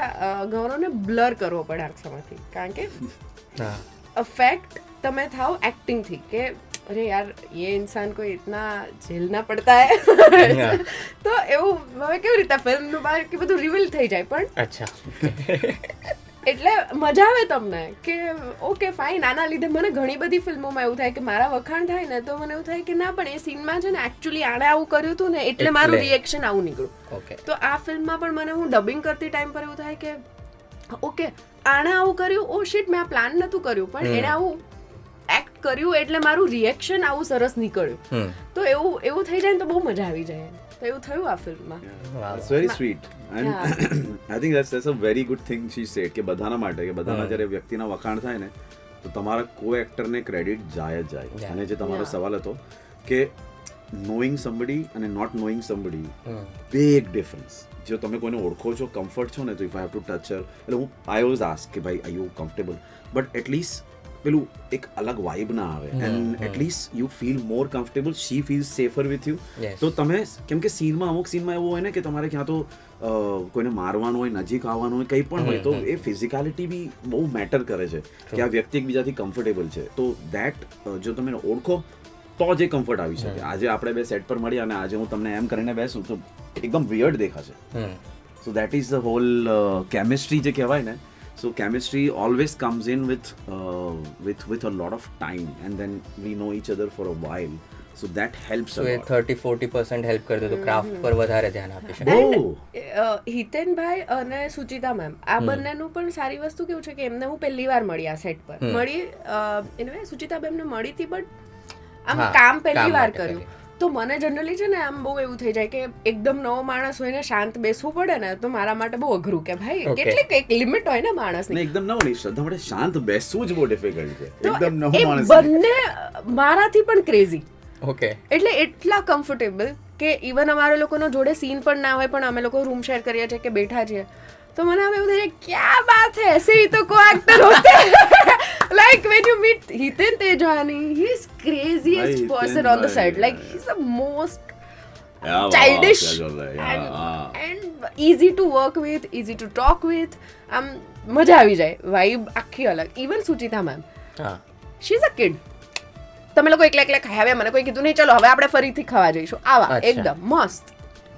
ગૌરવને બ્લર કરવો પડે આંખમાંથી કારણ કે અફેક્ટ તમે થાવ એક્ટિંગથી કે અરે યાર ये इंसान को इतना झेलना पड़ता है. તો એવું હવે કેવી રીતે ફિલ્મનું બહાર કે બધું રિવીલ થઈ જાય પણ અચ્છા એટલે મજા આવે તમને કે ઓકે ફાઇન. આના લીધે મને ઘણી બધી ફિલ્મોમાં એવું થાય કે મારા વખાણ થાય ને તો મને એવું થાય કે ના પણ એ સીનમાં છે ને એકચ્યુઅલી આણે આવું કર્યું હતું ને એટલે મારું રિએક્શન આવું નીકળ્યું. તો આ ફિલ્મમાં પણ મને હું ડબિંગ કરતી ટાઈમ પર એવું થાય કે ઓકે આણે આવું કર્યું, ઓ શિટ મેં આ પ્લાન નહોતું કર્યું પણ એણે આવું એક્ટ કર્યું એટલે મારું રિએક્શન આવું સરસ નીકળ્યું. તો એવું થઈ જાય ને તો બહુ મજા આવી જાય. તો એવું થયું આ ફિલ્મમાં. It's very sweet and I think that's a very good thing she said કે બધાના માટે કે બધાના જ્યારે વ્યક્તિના વખાણ થાય ને તો તમારા કો એક્ટરને ક્રેડિટ જાય જ જાય. અને જે તમારો સવાલ હતો કે knowing somebody અને not knowing somebody, big difference. જો તમે કોઈને ઓળખો છો, કમ્ફર્ટ છો ને, તો if I have to touch her એટલે હું I always ask કે ભાઈ are you comfortable, but at least પેલું એક અલગ વાઇબ ના આવે and at least you feel more comfortable, she feel safer with you. તો તમે કેમ કે અમુક સીનમાં એવું હોય ને કે તમારે ક્યાં તો કોઈને મારવાનું હોય, નજીક આવવાનું હોય, કંઈ પણ હોય તો એ ફિઝિકાલિટી બી બહુ મેટર કરે છે કે આ વ્યક્તિ એકબીજાથી કમ્ફર્ટેબલ છે. તો દેટ જો તમે ઓળખો તો જ એ કમ્ફર્ટ આવી શકે. આજે આપણે બે સેટ પર મળ્યા અને આજે હું તમને એમ કરીને બેસું તો એકદમ વિયર્ડ દેખાશે. So that is the whole chemistry જે કહેવાય ને. So chemistry always comes in with a lot of time and then we know each other for a while. So that helps so a A lot. 30-40% help કરતો તો craft પર વધારે ધ્યાન આપી શકે. હિતેનભાઈ અને સુચિતા મેમ આ બંનેનું પણ સારી વસ્તુ કેવું છે કે એમને હું પહેલી વાર મળી આ સેટ પર મળી સુચિતા બેનને મળી હતી બટ આમ હા, કામ પહેલી કામ વાર માટે કર્યું. તો મને જનરલી છે ને આમ બહુ એવું થઈ જાય કે એકદમ નવો માણસ હોય ને શાંત બેસવું પડે ને તો મારા માટે બહુ અઘરું કે ભાઈ Okay. કેટલીક એક લિમિટ હોય ને માણસની. ને એકદમ નવું નહીં, શ્રદ્ધા માટે શાંત બેસવું જ બહુ ડિફિકલ્ટ છે. તો એકદમ એ નવું માણસ બંને મારાથી પણ ક્રેઝી, ઓકે. એટલે એટલા કમ્ફર્ટેબલ કે ઇવન અમારા લોકોનો જોડે સીન પણ ના હોય પણ અમે લોકો રૂમ શેર કરીએ છીએ કે બેઠા છીએ તો મને હવે એવું થાય ક્યાં બાત હે ऐसे ही तो को एक्टर होते हैं like when you meet Hiten Tejwani he is craziest Bhai, person on the Hiten set bhai, like he's the most Yeah, childish wow, क्या चल रहा है? Yeah, and easy to work with, easy to talk with. આમ મજા આવી જાય, vibe આખી અલગ. ઇવન સુચિતા મેમ હા, શી ઇઝ અ કિડ. તમે લોકો એકલા એકલા ખાય, હવે મને કોઈ કીધું નહીં ચલો હવે આપણે ફરીથી ખાવા જઈશું, આવા અચ્છા. એકદમ મસ્ત.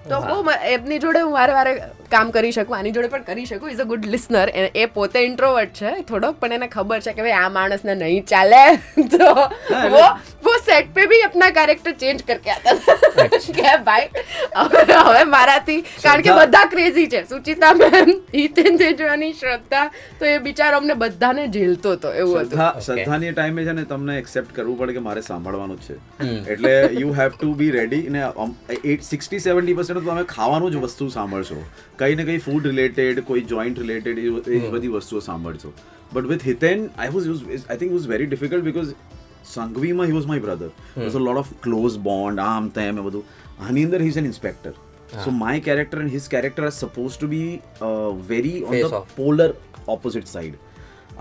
તો બહુ એમની જોડે હું વારે વારે કામ કરી શકું, આની જોડે પણ કરી શકું. Is a good listener. એ પોતે ઇન્ટ્રોવર્ટ છે થોડોક, પણ એને ખબર છે કે ભાઈ આ માણસને નહીં ચાલે તો वो सेट पे भी अपना कैरेक्टर चेंज करके आता था કે ભાઈ હવે મારાથી, કારણ કે બધા ક્રેઝી છે, સુચિતા મેમ, હિતેન તેજવાની, શ્રદ્ધા, તો એ બિચારો અમને બધાને ઝેલતો હતો એવું હતું. શ્રદ્ધાની ટાઈમે છે ને તમને એક્સેપ્ટ કરવું પડે કે મારે સાંભળવાનું જ છે, એટલે you have to be ready. ને 60-70% તો તમે ખાવાનું જ વસ્તુ સાંભળશો, કંઈ ને કંઈ ફૂડ રિલેટેડ, કોઈ જોઈન્ટ રિલેટેડ, એ બધી વસ્તુઓ સાંભળશો. But with Hiten I think was very difficult because સંઘવીમાં he was my brother. Was a lot of close bond, આમ તેમ એ બધું. આની અંદર he is an inspector. So my character and his character are supposed to be very on Face the off. polar opposite side.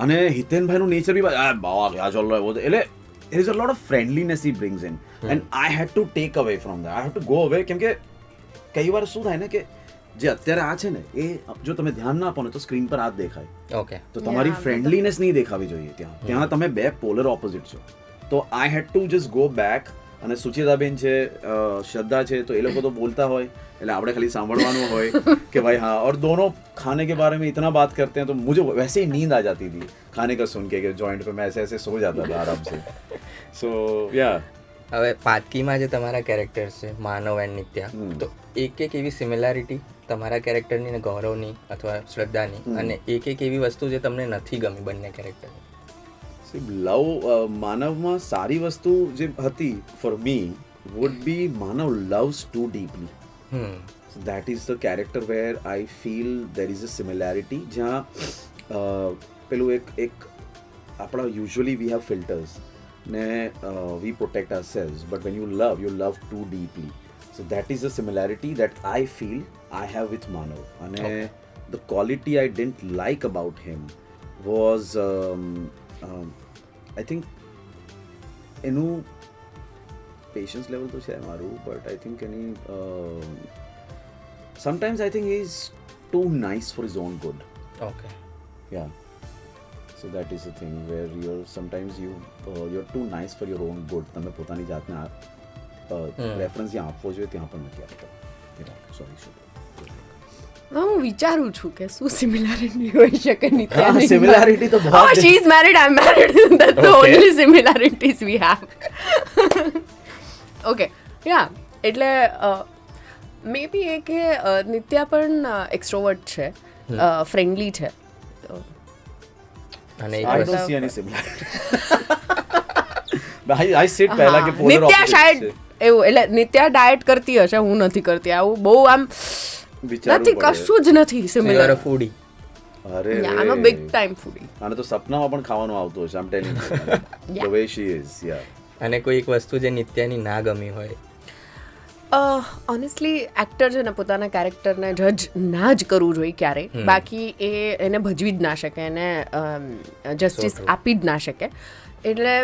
અને હિતેનભાઈનું nature બી બાવા ક્યાં ચાલ રહ્યો એટલે there is a lot of friendliness he brings in and I had to take away from that. I had to go away કેમ કે કઈ વાર શું થાય ને કે જે અત્યારે આ છે ને એ જો તમે ધ્યાન ના આપો ને તો સ્ક્રીન પર આ જ દેખાય. ઓકે. તો તમારી Yeah, ફ્રેન્ડલીનેસ નહીં દેખાવી જોઈએ ત્યાં તમે બે પોલર ઓપોઝિટ છો. તો આઈ હેડ ટુ જસ્ટ ગો બેક. અને સુચિતાબેન છે, શ્રદ્ધા છે, તો એ લોકો તો બોલતા હોય એટલે આપણે ખાલી સાંભળવાનું હોય કે ભાઈ હા. और दोनों खाने के बारे में इतना बात करते हैं तो मुझे वैसे ही नींद आ जाती थी खाने का सुन के जॉइंट पे मैं ऐसे ऐसे सो जाता था आराम से. So yeah. હવે પાતકીમાં જે તમારા કેરેક્ટર્સ છે માનવ એન્ડ નિત્યા, તો એક એવી સિમિલારિટી તમારા કેરેક્ટરની ને ગૌરવની અથવા શ્રદ્ધાની, અને એક એવી વસ્તુ જે તમને નથી ગમી બંને કેરેક્ટરની. લવ માનવમાં સારી વસ્તુ જે હતી for me would be Manav loves two deeply. So that is the character where I feel there is a similarity. જ્યાં પેલું એક આપણા usually we have filters ને we protect ourselves, but when you love too deeply. So that is the similarity that I feel I have with Manav. અને the quality I didn't like about him was I think એનું patience level તો છે મારું, but I think any sometimes I think he's too nice for his own good. Okay. Yeah. So that is the thing where you're too nice for your own good. તમે પોતાની જાતને reference જ્યાં આપવો જોઈએ ત્યાં પણ નથી આપતા. સોરી. હું વિચારું છું કે શું સિમિલારિટી હોઈ શકે નિત્યા. સિમિલારિટી તો બહુ Oh, she is married, I'm married. That's the Okay. only similarities we have. Okay, yeah. એટલે મે બી એ કે નિત્યા પણ એક્સ્ટ્રોવર્ટ છે, ફ્રેન્ડલી છે. અને એક I વસ્તુ don't see any similarity. I said પહેલા કે polar નિત્યા opposites શાયદ છે. એવું, એટલે નિત્યા ડાયટ કરતી હશે, હું નથી કરતી. આવું બહુ આમ વિચારવું નથી, પડે. કશું જ નથી સિમિલર. ફૂડી. અરે આઈ એમ અ બિગ ટાઈમ ફૂડી. આને તો સપનામાં પણ ખાવાનું આવતું હશે. I'm telling you. The way she is, yeah. અને કોઈ એક વસ્તુ જે નિત્યાની ના ગમી હોય. ઓનેસ્ટલી એક્ટર છે ને પોતાના કેરેક્ટરને જજ ના જ કરવું જોઈએ ક્યારેય, બાકી એને ભજવી જ ના શકે, એને જસ્ટિસ આપી જ ના શકે. એટલે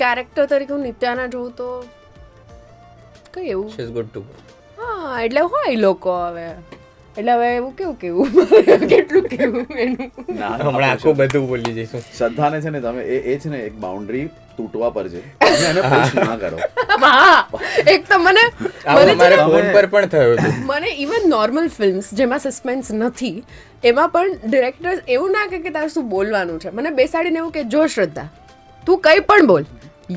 કેરેક્ટર તરીકે હું નિત્યાના જોઉં તો કઈ એવું શી ઇઝ ગુડ ટુ. હા, એટલે હોય લોકો હવે એટલે હવે એવું કેવું કેટલું કેવું એનું હમણાં આખું બધું બોલી જઈશું. શ્રદ્ધાને છે ને તમે એ છે ને એક બાઉન્ડ્રી તૂટવા પર છે, તમે એને પુશ ના કરો. હા, એક તો મને આવું અમારે ફોન પર પણ થયું હતું. મને ઇવન નોર્મલ ફિલ્મ્સ જેમાં સસ્પેન્સ નથી એમાં પણ ડિરેક્ટર્સ એવું ના કહે કે તારે શું બોલવાનું છે, મને બેસાડીને એવું કે જો શ્રદ્ધા તું કંઈ પણ બોલ,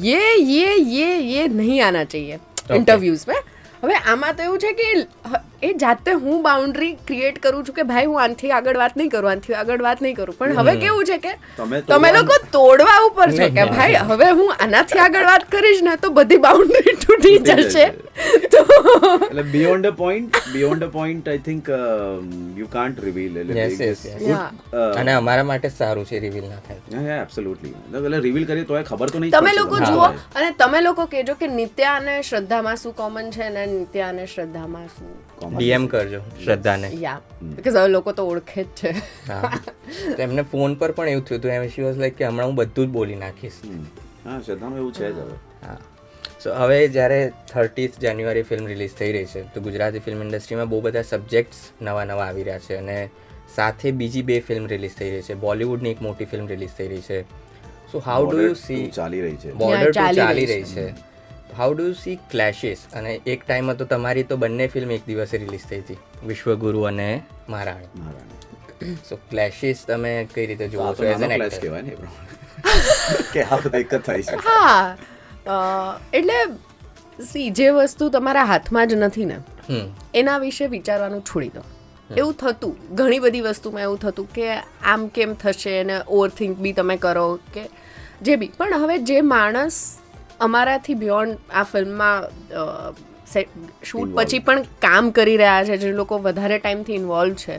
ये नहीं आना चाहिए इंटरव्यूज में. હવે આમાં તો એવું છે કે એ જાતે હું બાઉન્ડ્રી ક્રિએટ કરું છું કે ભાઈ હું આનથી આગળ વાત નહીં કરું, આનથી આગળ વાત નહીં કરું, પણ હવે કેવું છે કે તમે લોકો તોડવા ઉપર છો કે ભાઈ હવે હું આનાથી આગળ વાત કરીશ ને તો બધી બાઉન્ડ્રી તૂટી જશે. તો એટલે beyond a point I think you can't reveal. અને અમારા માટે સારું છે રિવીલ ના થાય. હા એબ્સોલ્યુટલી. એટલે રિવીલ કરીએ તો ખબર તો નહીં. તમે લોકો જુઓ અને તમે લોકો કહેજો કે નિત્યા અને શ્રદ્ધામાં શું કોમન છે ને નિત્યા અને શ્રદ્ધામાં શું. ડીએમ કરજો શ્રદ્ધાને. યા બીકોઝ હવે લોકો તો ઓળખે જ છે. તો એમને ફોન પર પણ એવું થયું હતું, એમ શી વોઝ લાઈક કે હમણાં હું બધું જ બોલી નાખીશ. હા શ્રદ્ધામાં એવું છે જ હવે. હા. સો હવે જ્યારે 30th જાન્યુઆરી ફિલ્મ રિલીઝ થઈ રહી છે તો ગુજરાતી ફિલ્મ ઇન્ડસ્ટ્રીમાં બહુ બધા સબ્જેક્ટ્સ નવા આવી રહ્યા છે અને સાથે બીજી 2 ફિલ્મ રિલીઝ થઈ રહી છે. બોલિવૂડની એક મોટી ફિલ્મ રિલીઝ થઈ રહી છે. So how do you C ચાલી રહી છે, બોર્ડર ટુ ચાલી રહી છે, હાઉ ડુ યુ સી ક્લેશિસ? અને એક ટાઈમ હતો તમારી તો બંને ફિલ્મ એક દિવસે રિલીઝ થઈ હતી, વિશ્વગુરુ અને મહારાણી. સો ક્લેશિસ તમે કઈ રીતે જુઓ છો એઝ એન એક્ટર? કહેવાય ને કે આ બધા એક જ થાય છે. હા, એટલે સી જે વસ્તુ તમારા હાથમાં જ નથી ને એના વિશે વિચારવાનું છોડી દો. એવું થતું ઘણી બધી વસ્તુમાં એવું થતું કે આમ કેમ થશે અને ઓવરથિંક બી તમે કરો કે જે બી, પણ હવે જે માણસ અમારાથી બિયોન્ડ આ ફિલ્મમાં શૂટ પછી પણ કામ કરી રહ્યા છે, જે લોકો વધારે ટાઈમથી ઇન્વોલ્વ છે,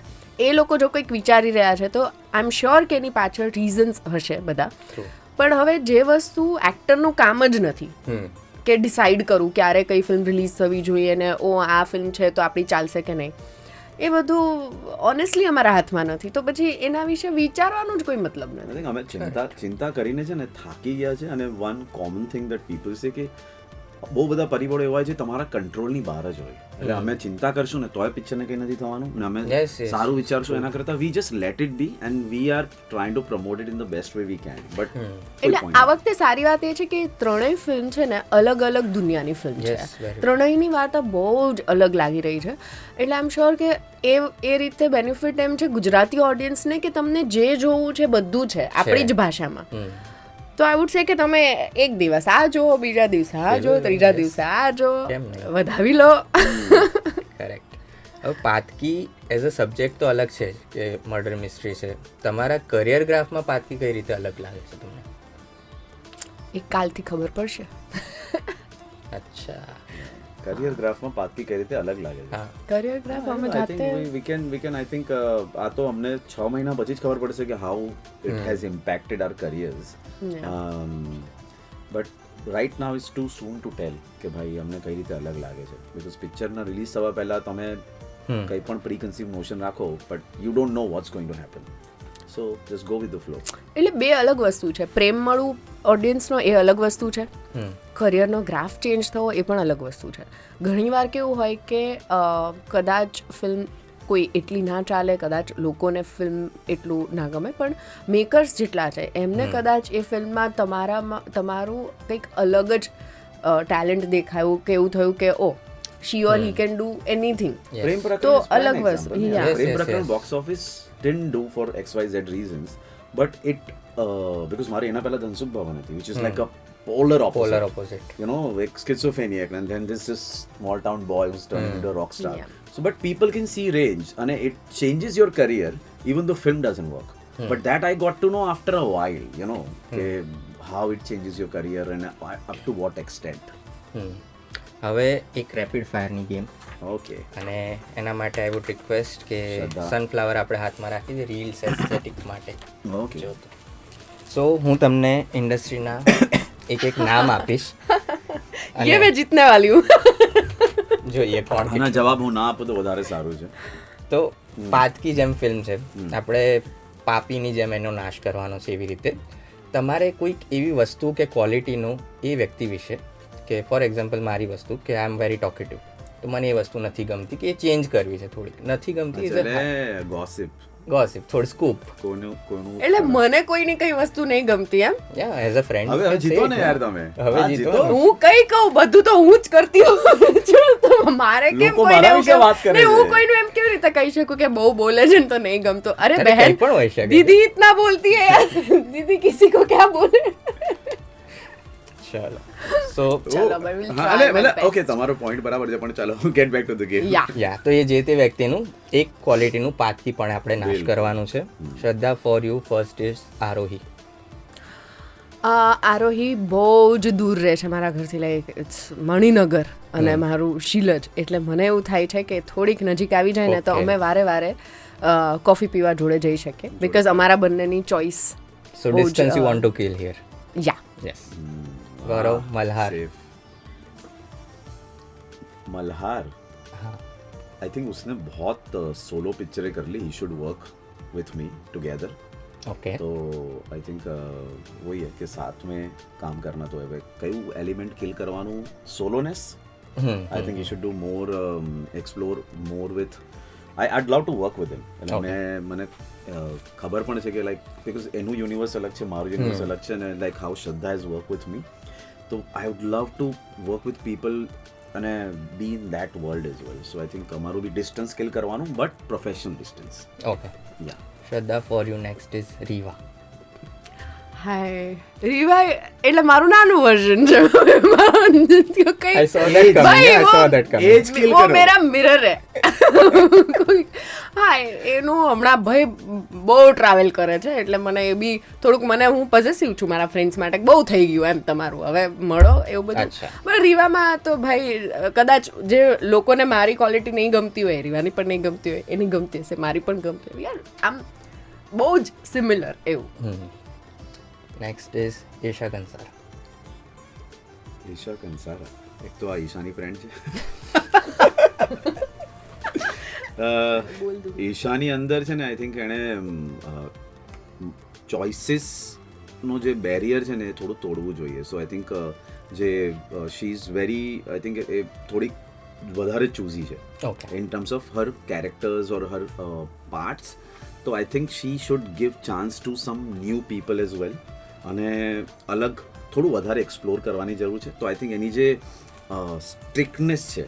એ લોકો જો કંઈક વિચારી રહ્યા છે તો આઈ એમ શ્યોર કે એની પાછળ રીઝન્સ હશે બધા. પણ હવે જે વસ્તુ એક્ટરનું કામ જ નથી કે ડિસાઇડ કરું ક્યારે કઈ ફિલ્મ રિલીઝ થવી જોઈએ ને ઓ આ ફિલ્મ છે તો આપણી ચાલશે કે નહીં, એ બધું ઓનેસ્ટલી અમારા હાથમાં નથી. તો પછી એના વિશે વિચારવાનું જ કોઈ મતલબ નથી. અમે ચિંતા કરીને છે ને થાકી ગયા છે. અને one common thing that people સે કે બહુ બધા પરિબળો એવા છે તમારા કંટ્રોલની બહાર જ હોય. એટલે અમે ચિંતા કરશું ને તોય પિક્ચરને કંઈ નથી થવાનું, ને અમે સારું વિચારશું એના કરતાં we just let it be and we are trying to promote it in the best way we can. But એટલે આ વખતે સારી વાત એ છે કે ત્રણેય ફિલ્મ છે ને અલગ અલગ દુનિયાની ફિલ્મ છે, ત્રણેયની વાર્તા બહુ જ અલગ લાગી રહી છે. એટલે આઈ એમ શ્યોર કે એ રીતે બેનિફિટ એમ છે ગુજરાતી ઓડિયન્સને કે તમને જે જોવું છે બધું છે આપણી જ ભાષામાં. તો આઈ વુડ સે કે તમે એક દિવસ આ જો, બીજા દિવસે આ જો, ત્રીજા દિવસે આ જો, વધાવી લો. કરેક્ટ. હવે પાતકી એઝ અ સબ્જેક્ટ તો અલગ છે કે મર્ડર મિસ્ટ્રી છે, તમારા કરિયર ગ્રાફમાં પાતકી કઈ રીતે અલગ લાગે છે તમને? એક કાલથી ખબર પડશે. અચ્છા, કરિયર ગ્રાફમાં પાતકી કઈ રીતે અલગ લાગે છે? કરિયર ગ્રાફ અમે જાતે વી કેન આઈ થિંક આ તો અમને 6 મહિના પછી જ ખબર પડશે કે how it has impacted our careers. But right now is too soon to tell કે ભાઈ અમને કઈ રીતે અલગ લાગે છે. બિકોઝ પિક્ચરના રિલીઝ થવા પહેલાં તમે કંઈ પણ પ્રી કન્સીવ નોશન રાખો but you don't know watts going to happen. So just go with the flow. એટલે બે અલગ વસ્તુ છે. પ્રેમ મળવું ઓડિયન્સનો એ અલગ વસ્તુ છે, કરિયરનો ગ્રાફ ચેન્જ થવો એ પણ અલગ વસ્તુ છે. ઘણીવાર કેવું હોય કે કદાચ ફિલ્મ કોઈ એટલી ના ચાલે, કદાચ લોકોને ફિલ્મ એટલું ના ગમે, પણ મેકર્સ જેટલા છે એમને કદાચ એ ફિલ્મમાં તમારું કંઈક અલગ જ ટેલેન્ટ દેખાયું કે એવું થયું કે ઓ શી ઓર હી કેન ડુ એનીથિંગ. તો અલગ વસ્તુ. પ્રેમ પ્રકરણ box office didn't do for XYZ reasons, but it because મારે એના પહેલા ધનસુખ ભવન હતી, which is like a polar opposite. You know, like schizophrenic, and then this small town boy who's turned into a rock star. So but people can see range and it changes your career even though film doesn't work. But that I got to know after a while, you know, how it changes your career and up to what extent. હવે એક rapid ફાયરની game. Okay. અને એના માટે I would request કે sunflower આપણે હાથમાં રાખી દે reels aesthetic માટે. Okay. સો હું તમને ઇન્ડસ્ટ્રીના એક નામ આપીશ. ये मैं जीतने वाली हूँ. જોઈએ કોણ. આના જવાબ હું ના આપું તો વધારે સારું છે. તો પાતકી જેમ ફિલ્મ છે, આપણે પાપીની જેમ એનો નાશ કરવાનો છે, એવી રીતે તમારે કોઈક એવી વસ્તુ કે ક્વોલિટીનું એ વ્યક્તિ વિશે, કે ફોર એક્ઝામ્પલ મારી વસ્તુ કે આઈ એમ વેરી ટોકેટિવ, તો મને એ વસ્તુ નથી ગમતી કે એ ચેન્જ કરવી છે થોડીક નથી ગમતી એટલે ગોસિપ ગોસિપ થોડી સ્કૂપ કોનું એટલે મને કોઈની કઈ વસ્તુ નહીં ગમતી એમ યા એઝ અ ફ્રેન્ડ હવે જીતો ને યાર તમે હવે હા, જીતો. હું કઈ કહું બધું તો હું જ કરતી હોઉં છું. તો મારે કેમ લોકો કોઈને મારા એવું વિશે કેવું? વાત કરે નહીં, હું છે. કોઈનું એમ કેવી રીતે કહી શકું કે બહુ બોલે છે ને તો નહીં ગમતો. અરે અરે, બહેન કંઈ પણ હોઈ શકે. દીદી इतना बोलती है यार दीदी किसी को क्या बोले. ચાલો સો ચલો ભાઈ, we'll હા, try એટલે my એટલે best. ઓકે તમારો પોઈન્ટ બરાબર છે પણ ચાલો get back to the game Yeah. યા તો એ જે તે વ્યક્તિનું એક ક્વોલિટીનું પાથથી પણ આપણે નાશ બિલકુલ. કરવાનું છે શ્રદ્ધા ફોર યુ ફર્સ્ટ ઇઝ આરોહી આરોહી બહુ જ દૂર રહે છે મારા ઘરથી, લાઈક ઇટ્સ મણિનગર અને મારું શીલજ, એટલે મને એવું થાય છે કે થોડીક નજીક આવી જાય ને તો Okay. અમે વારે વારે કોફી પીવા જોડે જઈ શકીએ, બિકોઝ અમારા બંનેની choice so distance you want to kill here yeah. Yes Gaurav Malhar safe Malhar हाँ आई थिंक उसने बहुत सोलो पिक्चरें कर ली he should work with me together okay तो आई थिंक वही है कि साथ में काम करना तो है भाई कई एलिमेंट किल करवाનું soloness I think he should do more explore more with I'd love to work with him એટલે મને ખબર પણ છે કે લાઈક બીકોઝ એનું યુનિવર્સ અલગ છે મારું યુનિવર્સ અલગ છે અને like how Shraddha has work with me તો I would love to work with people અને be in that world as well so I think અમારું બી ડિસ્ટન્સ સ્કેલ કરવાનું but professional distance okay yeah Shraddha for you next is Riva hi Riva એટલે મારું નાનું version છે. I saw that coming. ભાઈ, I saw that coming. એજ કિલ वो કરો मेरा मिरर है. હા એનું હમણાં ભાઈ બહુ ટ્રાવેલ કરે છે એટલે મને એ બી થોડુંક મને હું પોઝેસિવ છું મારા ફ્રેન્ડ્સ માટે બહુ થઈ ગયું એમ તમારું હવે મળો એવું બધું. અચ્છા. પણ રીવામાં તો ભાઈ કદાચ જે લોકોને મારી ક્વોલિટી નહીં ગમતી હોય રીવાની પણ નહીં ગમતી હોય એની ગમતી હશે મારી પણ ગમતી હોય યાર આમ બહુ જ સિમિલર એવું. નેક્સ્ટ ઇઝ ઈશા કંસાર ઈશા કંસારા એક તો આ ઈશાની ફ્રેન્ડ છે ઈશાની અંદર છે ને આઈ થિંક એણે ચોઇસીસનો જે બેરિયર છે ને એ થોડું તોડવું જોઈએ સો આઈ થિંક જે she is very I think એ થોડીક વધારે ચૂઝી છે okay in terms of her characters or her parts so I think she should give chance to some new people as well અને અલગ થોડું વધારે એક્સપ્લોર કરવાની જરૂર છે તો આઈ થિંક એની જે સ્ટ્રિક્ટનેસ છે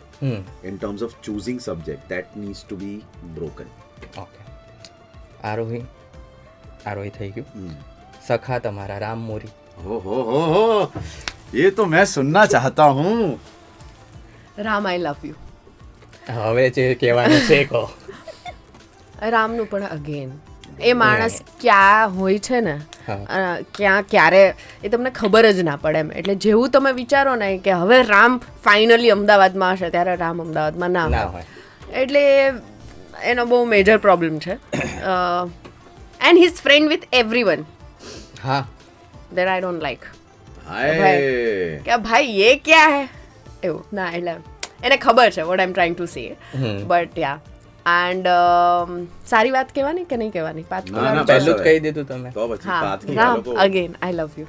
in terms of choosing subject that needs to be broken okay Arohi થઈ ગયું સખા તમારા રામ મોરી हो ये तो मैं सुनना चाहता हूँ રામ આઈ લવ યુ. હવે જે કહેવાનું છે કહો રામનું પણ અગેન એ માણસ ક્યાં હોય છે ને ક્યાં ક્યારે એ તમને ખબર જ ના પડે એમ એટલે જેવું તમે વિચારો ને કે હવે રામ ફાઇનલી અમદાવાદમાં હશે ત્યારે રામ અમદાવાદમાં ના ના હોય હોય એટલે એનો બહુ મેજર પ્રોબ્લેમ છે and he is friend with everyone હા દેટ આઈ ડોન્ટ લાઈક हाय કે ભાઈ ये क्या है એવું ના એટલે એને ખબર છે what I M trying to say but yeah and સારી વાત કહેવાની કે નહીં કહેવાની પાત ના, ના, પહેલું જ કહી દીધું તમે તો પછી હા પાતકી રામ લોકો again I love you.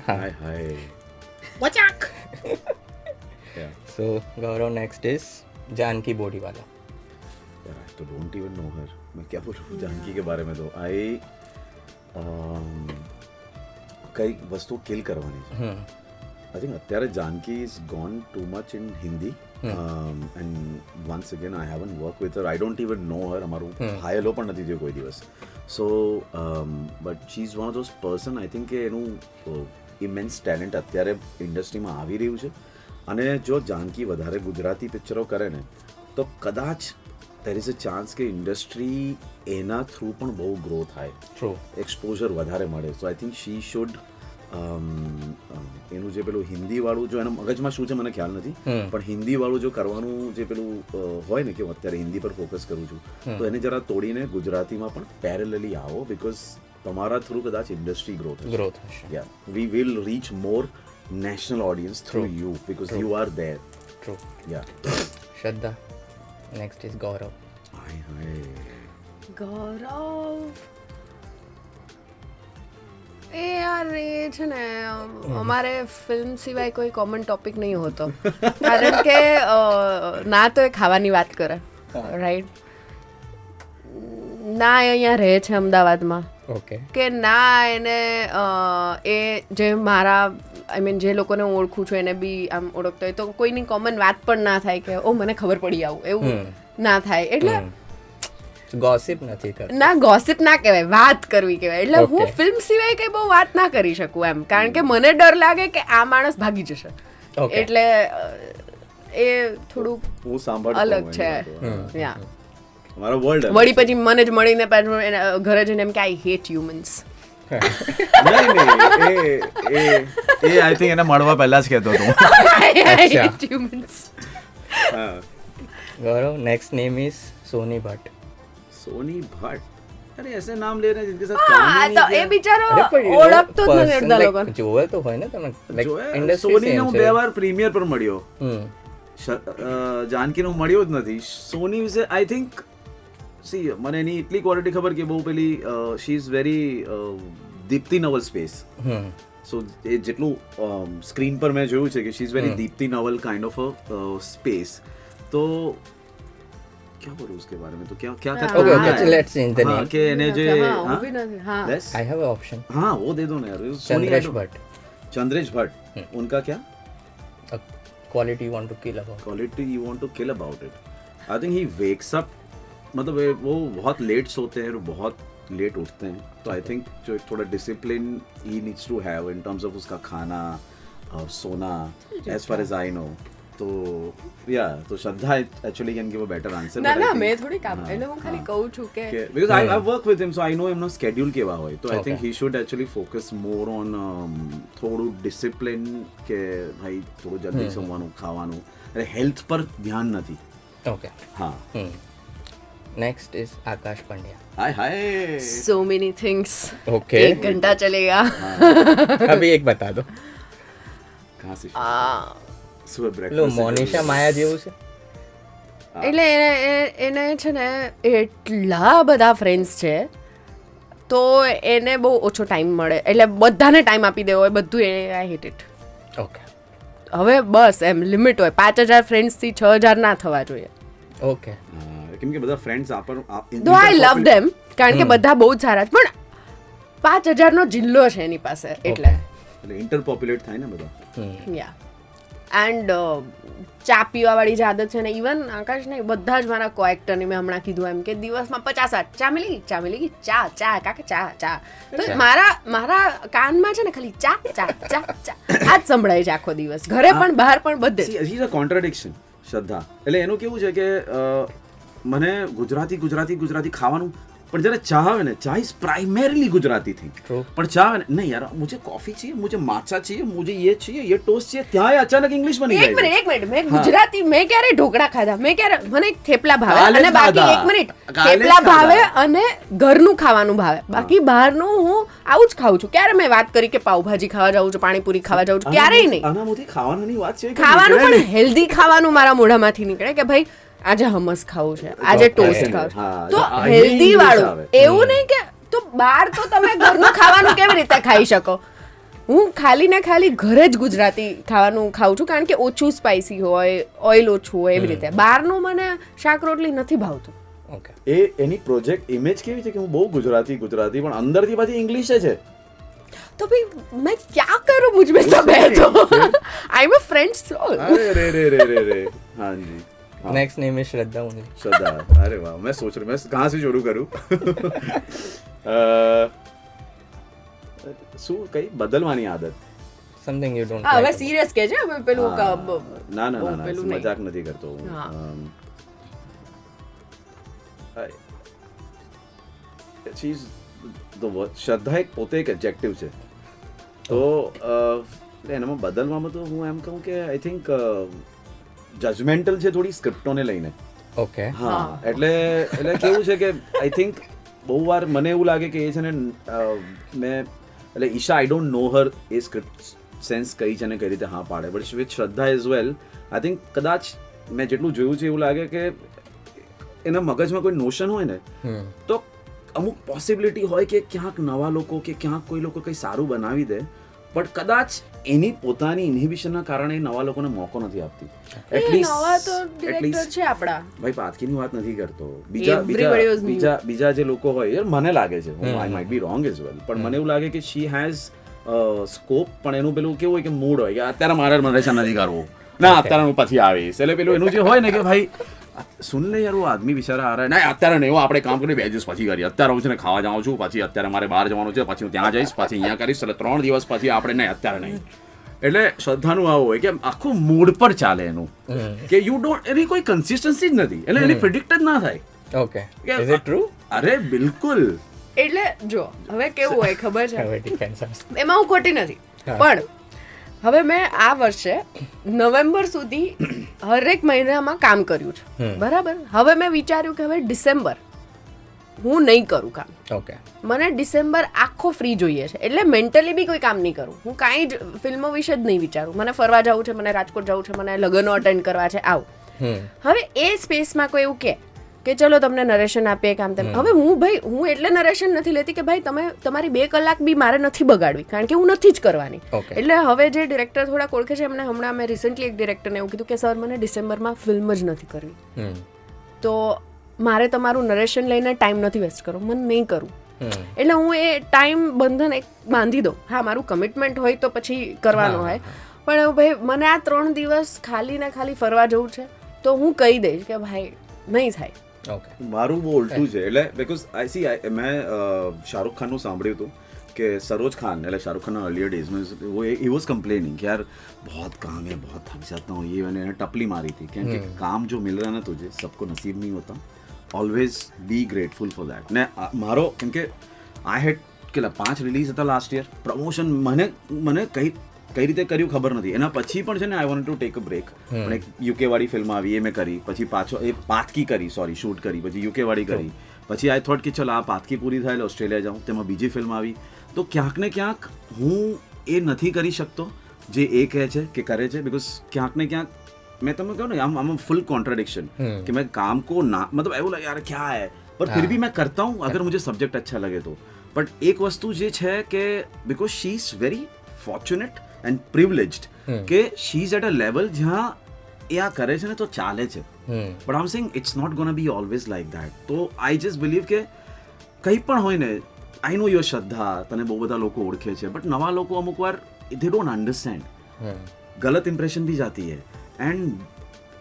Hi hi so Gaurav next is Janki Bodiwala यार आई तो डोंट इवन नो हर मैं क्या बोलूँ जानकी के बारे में तो आई कई वस्तु किल करवानी છે आई थिंक અત્યારે Janaki is gone too much in Hindi and once again I haven't worked with her I don't even know her અમારું હાય હેલો પણ નથી થયો કોઈ દિવસ so but she is one of those person I think કે એનું immense talent અત્યારે ઇન્ડસ્ટ્રીમાં આવી રહ્યું છે અને જો જાનકી વધારે ગુજરાતી પિક્ચરો કરે ને તો કદાચ there is a chance કે ઇન્ડસ્ટ્રી એના થ્રુ પણ બહુ ગ્રો થાય ટ્રુ એક્સપોઝર વધારે મળે સો આઈ થિંક શી શુડ એનું જે પેલું હિન્દી વાળું જો એના મગજમાં શું છે મને ખ્યાલ નથી પણ હિન્દી વાળું જો કરવાનું જે પેલું હોય ને કે હું અત્યારે હિન્દી પર ફોકસ કરું છું તો એને જરા તોડીને ગુજરાતીમાં પણ પેરેલલી આવો બિકોઝ તમારા થ્રુ કદાચ ઇન્ડસ્ટ્રી ગ્રો થશે ગ્રોથ હશે yeah we will reach more national audience through you because you are there true yeah Shraddha next is Gaurav hi hi Gaurav એ યાર અમારે છે ને અમારે ફિલ્મ સિવાય કોઈ કોમન ટોપિક નહીં હોતો, કારણ કે ના તો એ ખાવાની વાત કરે, રાઈટ, ના એ અહીંયા રહે છે અમદાવાદમાં, ઓકે, કે ના એને એ જે મારા આઈ મીન જે લોકોને હું ઓળખું છું એને બી આમ ઓળખતો હોય તો કોઈની કોમન વાત પણ ના થાય કે ઓ મને ખબર પડી આવું, એવું ના થાય. એટલે ગોસિપ નથી કરતા, ના ગોસિપ ના કહેવાય, વાત કરવી કહેવાય. એટલે હું ફિલ્મ સિવાય કઈ બહુ વાત ના કરી શકું એમ, કારણ કે મને ડર લાગે કે આ માણસ ભાગી જશે, એટલે એ થોડુંક હું સાંભળતો અલગ છે. યા મારો વર્લ્ડ વળી પછી મને જ મળીને પાછું ઘરે જઈને એમ કે આઈ હેટ હ્યુમન્સ. નહીં એ આઈ થિંક એને મળવા પહેલા જ કહેતો હતો. I hate humans. Gaurav, next name is Soni Bhatt. Soni Bhatt, अरे ऐसे नाम ले रहे हैं जिनके साथ काम હા ही તો नहीं એ બિચારો ઓળખતો જ નથી અડધા લોકો. જોવે તો હોય ને તમે, લાઈક किया. ઇન્ડસ્ટ્રી સોની ને સેમ હું છે. 2 વાર પ્રીમિયર પર મળ્યો, જાનકી હું મળ્યો જ નથી. સોની વિશે આઈ થિંક સી મને એની એટલી ક્વોલિટી ખબર કે બહુ પેલી she is very Deepti Naval space. So એ જેટલું સ્ક્રીન પર મેં જોયું છે કે she is very Deepti Naval kind of a space. તો क्या बोलूं उसके बारे में, तो क्या क्या करता Okay, है? okay, let's change the हाँ, name. कि એને જે હા, हाँ? ઊભી નથી. હા. Let's- I have a option. हाँ वो दे दो ना यार. चंद्रेश भट्ट. चंद्रेश भट्ट, उनका क्या A quality you want to kill about. Quality you want to kill about it. I think he wakes up, मतलब वो बहुत लेट सोते हैं और बहुत लेट उठते हैं. तो आई थिंक जो एक थोड़ा discipline he needs to have in terms of उसका खाना और सोना, as far as I know. तो या तो Shraddha actually can give a better answer. ના ના મેં થોડી કામ, એટલે હું ખાલી કહું છું કે because I work with him, so I know એમનો સ્કેડ્યુલ કેવા હોય. તો I think he should actually focus more on થોડું ડિસિપ્લિન, કે ભાઈ થોડું જલ્દી જમવાનું ખાવાનું, એટલે હેલ્થ પર ધ્યાન નથી. Okay. હા. Next is Akash Pandya. Hi hi. so many things. Okay. एक घंटा चलेगा. अभी एक बता दो. કહાં સે આ, સુબહ લો બ્રેકફાસ્ટ મોનિશા માયા જેવું છે. એટલે એને છે ને એટલા બધા ફ્રેન્ડ્સ છે તો એને બહુ ઓછો ટાઈમ મળે, એટલે બધાને ટાઈમ આપી દેવો હોય બધું. I hate it. ઓકે હવે બસ એમ લિમિટ હોય, 5000 ફ્રેન્ડ્સથી 6000 ના થવા જોઈએ. ઓકે. કેમ કે બધા ફ્રેન્ડ્સ તો આઈ લવ ધેમ, કારણ કે બધા બહુ જ સારા છે, પણ 5000 નો જિલ્લો છે એની પાસે, એટલે એટલે ઇન્ટરપોપ્યુલેટ થાય ને બધા. યા. એન્ડ ચા પીવાવાળી જે આદત છે ને, ઇવન આકાશ નહીં, બધા જ મારા કોએક્ટરની મેં હમણાં કીધું એમ કે દિવસમાં 50 ચા મિલી ચા કાકા ચા. તો મારા કાનમાં છે ને ખાલી ચા ચા ચા ચા આ જ સંભળાય છે આખો દિવસ, ઘરે પણ બહાર પણ બધે જ. સી ઇઝ અ કોન્ટ્રાડિક્શન શ્રદ્ધા. એટલે એનું કેવું છે કે મને ગુજરાતી ખાવાનું, પણ જ્યારે ચા આવે ને, ચા ઇઝ प्राइमरली गुजराती थी. પણ ચા આવે ને, નહીં યાર મુझे कॉफी चाहिए, मुझे माचा चाहिए, मुझे ये चाहिए, ये टोस्ट चाहिए, ત્યાં અચાનક ઇંગ્લિશ બની એક જાય. મિનિટ મેં ગુજરાતી, મેં ક્યારે ઢોકળા ખાધા, મેં ક્યારે, મને થેપલા ભાવે, કાલે જ અને બાકી ખાધા. એક મિનિટ કાલે જ થેપલા ભાવે ખાધા. અને ઘરનું ખાવાનું ભાવે, બાકી બહારનું હું આવું જ ખાઉં છું. ક્યારે મેં વાત કરી કે પાવભાજી ખાવા જાઉં છું, પાણીપુરી ખાવા જાઉં છું, ક્યારેય નહીં. આનામાંથી ખાવાની વાત છે કે ખાવાનું નીકળે પણ હેલ્ધી ખાવાનું મારા મોઢામાંથી નીકળે કે ભાઈ આજે હમસ ખાવું છે, આજે ટોસ્ટ ખાવું છે, હા, તો આ હેલ્ધી English વાળું. આવે. એવું નહીં કે તો બહાર તો તમે ઘરનું ખાવાનું કેવી રીતે ખાઈ શકો. હું ખાલી ને ખાલી ઘરે જ ગુજરાતી ખાવાનું ખાઉં છું, કારણ કે ઓછું સ્પાઇસી હોય, ઓઇલ ઓછું હોય, એવી રીતે. બહારનું મને શાક રોટલી નથી ભાવતું. ઓકે. એની પ્રોજેક્ટ ઇમેજ કેવી છે કે હું બહુ ગુજરાતી પણ અંદરથી પાછી ઇંગ્લિશ છે. તો ભાઈ મેં ક્યાં કરું, મુझ में सब है तो I am a French soul. अरे रे रे रे रे रे हाँ जी. Next name is Shraddha only. Shraddha. अरे वाह, मैं सोच रहा मैं कहाँ से शुरू करूँ. શું કઈ બદલવાની આદત. समथिंग यू डोंट હા, હવે लाइक. સિરિયસ કે છે, હવે પેલું ના બહુ પેલું નહીં. મજાક નથી કરતો હું. હા. શ્રદ્ધા એક પોતે એક એડજેક્ટિવ છે. તો એનામાં બદલવામાં તો હું એમ કહું કે આઈ થિંક જજમેન્ટલ છે થોડી સ્ક્રિપ્ટોને લઈને. ઓકે. હા, એટલે કેવું છે કે આઈ થિંક બહુ વાર મને એવું લાગે કે એ છે ને મેં એટલે ઈશા આઈ don't no Har A script sense કઈ છે ને કઈ રીતે હા પાડે, બટ વિથ શ્રદ્ધા એઝ વેલ આઈ થિંક કદાચ મેં જેટલું જોયું છે એવું લાગે કે એના મગજમાં કોઈ નોશન હોય ને તો અમુક પોસિબિલિટી હોય કે ક્યાંક નવા લોકો કે ક્યાંક કોઈ લોકો કંઈ સારું બનાવી દે, પણ કદાચ એની પોતાની ઇન્હિબિશનના કારણે નવા લોકોને મોકો નથી આપતી. નવા તો ડિરેક્ટર છે આપણા. ભાઈ પાથકીની વાત નથી કરતો, Everybody was new. બીજા જે લોકો હોય, યાર મને લાગે છે, I might be wrong as well, પણ મને એવું લાગે કે શી હેઝ સ્કોપ, પણ એનું પેલું કેવું હોય કે મૂડ હોય કે અત્યારે મારે નરેશન નથી કરવું, ના અત્યારે હું પછી આવીશ, એટલે પેલું એનું જે હોય ને કે ભાઈ સુન લે યાર, वो आदमी बेचारा आ रहा है, ના અત્યારે નહીં, આપણે કામ કરી 2 દિવસ પછી કરીએ, અત્યારે હું છે ને ખાવા જાઉં છું, પછી અત્યારે મારે બહાર જવાનું છે, પછી હું ત્યાં જઈશ, પછી અહીંયા કરીશ, એટલે 3 દિવસ પછી આપણે નહીં, અત્યારે નહીં. એટલે શ્રદ્ધાનું આવું હોય કે આખું મૂડ પર ચાલે એનું, કે યુ ડોન્ટ, એની કોઈ કન્સિસ્ટન્સી જ નથી, એટલે એની પ્રિડિક્ટ જ ના થાય. Okay, is it true? અરે બિલકુલ. એટલે જો હવે કેવું હોય ખબર છે, હવે ડિપેન્ડ્સ. એમાં હું ખોટી નથી, પણ હવે મેં આ વર્ષે નવેમ્બર સુધી હરેક મહિનામાં કામ કર્યું છે, બરાબર. હવે મેં વિચાર્યું કે હવે ડિસેમ્બર હું નહીં કરું કામ. ઓકે, મને ડિસેમ્બર આખો ફ્રી જોઈએ છે, એટલે મેન્ટલી બી કોઈ કામ નહીં કરું, હું કાંઈ જ ફિલ્મો વિશે જ નહીં વિચારું. મને ફરવા જવું છે, મને રાજકોટ જવું છે, મને લગ્નો અટેન્ડ કરવા છે, આવું. હવે એ સ્પેસમાં કોઈ એવું કે ચલો તમને નરેશન આપીએ કામ તેમ. હવે હું એટલે નરેશન નથી લેતી કે ભાઈ તમે તમારી 2 કલાક બી મારે નથી બગાડવી, કારણ કે હું નથી જ કરવાની. એટલે હવે જે ડિરેક્ટર થોડા ઓળખે છે એમને હમણાં મેં રિસન્ટલી એક ડિરેક્ટરને એવું કીધું કે સર મને ડિસેમ્બરમાં ફિલ્મ જ નથી કરવી, તો મારે તમારું નરેશન લઈને ટાઈમ નથી વેસ્ટ કરવો, મને નહીં કરવું. એટલે હું એ ટાઈમ બંધન એક બાંધી દઉં. હા, મારું કમિટમેન્ટ હોય તો પછી કરવાનું હોય, પણ ભાઈ મને આ 3 દિવસ ખાલી ને ખાલી ફરવા જવું છે, તો હું કહી દઈશ કે ભાઈ નહીં થાય. મારું બહુ ઉલટું છે, એટલે બીકોઝ આઈ સી મેં શાહરુખ ખાનનું સાંભળ્યું હતું કે સરોજ ખાન, એટલે શાહरुख खान अर्लियर डेज में वो ही वॉज कंप्लेनिंग कि यार बहुत काम है, बहुत थक जाता हूँ, ये मैंने टपली मारी थी क्योंकि काम जो मिल रहा है ना तुझे सबको नसीब नहीं होता, always be grateful for that. ने मारो કેમ કે આઈ હેડ કેટલા 5 રિલીઝ હતા લાસ્ટ યર, પ્રમોશન મને કઈ રીતે કર્યું ખબર નથી. એના પછી પણ છે ને I want to take a break, પણ એક યુકે વાળી ફિલ્મ આવી એ મેં કરી, પછી પાછો એ પાથકી કરી, સોરી શૂટ કરી, પછી યુકે વાળી કરી, પછી આઈ થોટ કે ચલો આ પાથકી પૂરી થાય એટલે ઓસ્ટ્રેલિયા જાઉં, તેમાં બીજી ફિલ્મ આવી. તો ક્યાંક ને ક્યાંક હું એ નથી કરી શકતો જે એ કહે છે કે કરે છે, बिकॉज ક્યાંક ને ક્યાંક मैं तुम्हें कहूँ ना आम फुल कॉन्ट्रडिक्शन कि मैं काम को ना मतलब એવું લાગે યાર क्या है पर फिर भी मैं करता हूँ अगर मुझे सब्जेक्ट अच्छा लगे तो. बट एक वस्तु જે છે કે because she is very fortunate and privileged કે she is at a level જ્યાં એ આ કરે છે ને તો ચાલે છે. But I am saying it's not gonna be always like that. તો આઈ જસ્ટ બિલીવ કે કંઈ પણ હોય ને, આઈ નો યોર શ્રદ્ધા, તને બહુ બધા લોકો ઓળખે છે, બટ નવા લોકો અમુક વાર દે ડોન્ટ અન્ડરસ્ટેન્ડ, ગલત ઇમ્પ્રેશન भी जाती है.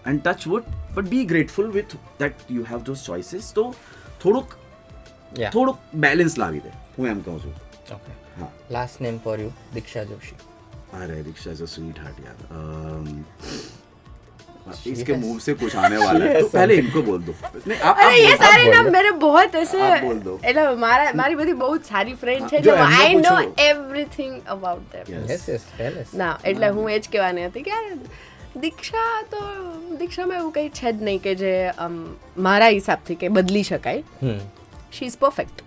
and touch wood, but be grateful with that you have those choices. તો થોડુંક બેલેન્સ લાવી દે, હું એમ કહું છું. ઓકે, હા. લાસ્ટ નેમ ફોર યુ, દીક્ષા જોશી. अरे दीक्षा इज अ स्वीट हार्ट यार. इसके मुंह से कुछ आने वाला है तो पहले इनको बोल दो. नहीं आप अरे ये सारे नाम मेरे बहुत ऐसे आप बोल दो. એટલે મારી બધી બહુ સારી ફ્રેન્ડ છે, એટલે I know everything about them. Yes ના, એટલે હું એ જ કહેવાની હતી કે દીક્ષામાં એવું કંઈ છે જ નહીં કે જે મારા હિસાબથી કે બદલી શકાય. She is perfect.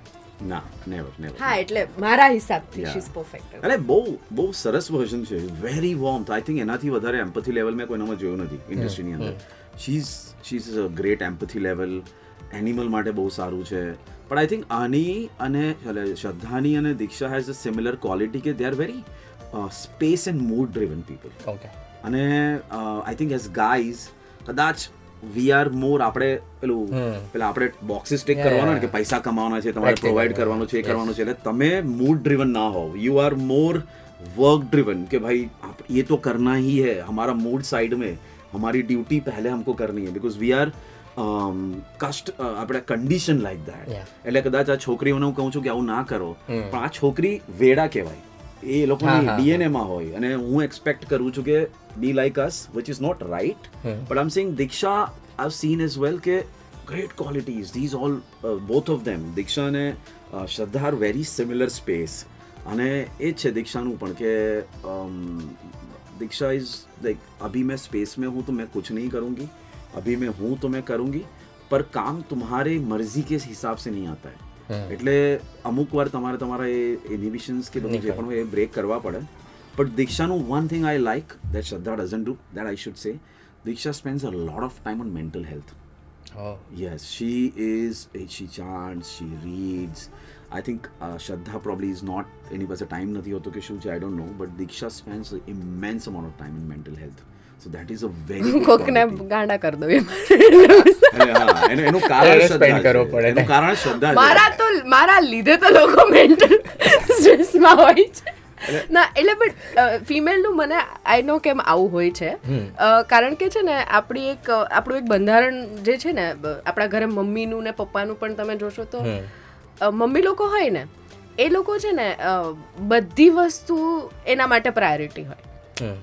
ના, નેવર. હા, એટલે મારા હિસાબથી શી ઇઝ પરફેક્ટ. અરે બહુ સરસ વર્ઝન છે, વેરી વોર્મ. આઈ થિંક એનાથી વધારે એમ્પથી લેવલ મેં કોઈનામાં જોયું નથી ઇન્ડસ્ટ્રીની અંદર. She is a great empathy level. Animal માટે બહુ સારું છે. પણ આઈ થિંક આની અને શ્રદ્ધાની અને દીક્ષા હેઝ અ સિમિલર ક્વોલિટી કે they are very space and mood driven people. Okay. અને આઈ થિંક એઝ ગાઈઝ કદાચ વી આર મોર આપણે પેલા આપણે બોક્સિસ ટેક કરવાના કે પૈસા કમાવાના છે, તમારે પ્રોવાઈડ કરવાનું છે, એ કરવાનું છે, એટલે તમે મૂડ ડ્રિવન ના હોવ. You are more work driven कि भाई ये तो करना ही है, हमारा मूड साइड में, हमारी ड्यूटी पहले हमको करनी है, बिकॉज वी आर આપણે કન્ડિશન લાઈક ધેટ. એટલે કદાચ આ છોકરીઓને હું કહું છું કે આવું ના કરો, પણ આ છોકરી વેડા કહેવાય, એ લોકોની ડીએનએ માં હોય, અને હું એક્સપેક્ટ કરું છું કે be like us, which is not right. But I am saying Diksha I seen as well કે great qualities, these all both of them. Diksha અને Shraddha are very similar space, અને એ જ છે દીક્ષાનું પણ કે દીક્ષા ઇઝ લાઈક અભી મેં સ્પેસ में हूँ तो मैं कुछ नहीं करूँगी, अभी मैं हूँ तो मैं करूँगी, पर काम तुम्हारे मर्जी के हिसाब से नहीं आता है. એટલે અમુક વાર તમારે તમારા એ ઇનિબિશન્સ કે બધું જે પણ હોય એ બ્રેક કરવા પડે. બટ દીક્ષાનું one thing I like that Shraddha doesn't do, that I should say, Diksha spends a lot of time on mental health. Oh. Yes, she chants, she reads. I think Shraddha probably is not any પાસે time નથી હોતો કે શું છે, I don't know, but Diksha spends an immense amount of time in mental health. So that is a very good કોકને quality. ગાંડા કરી દો એનું કારણ spend શ્રદ્ધા કરવો છે. પડે. એનું કારણ શ્રદ્ધા છે. મારા લીધે તો લોકો મેન્ટલ સ્ટ્રેસમાં હોય છે ના એટલે બટ ફિમેલનું મને આઈ નો કેમ આવું હોય છે કારણ કે છે ને આપણું એક બંધારણ જે છે ને આપણા ઘરે મમ્મીનું ને પપ્પાનું પણ તમે જોશો તો મમ્મી લોકો હોય ને એ લોકો છે ને બધી વસ્તુ એના માટે પ્રાયોરિટી હોય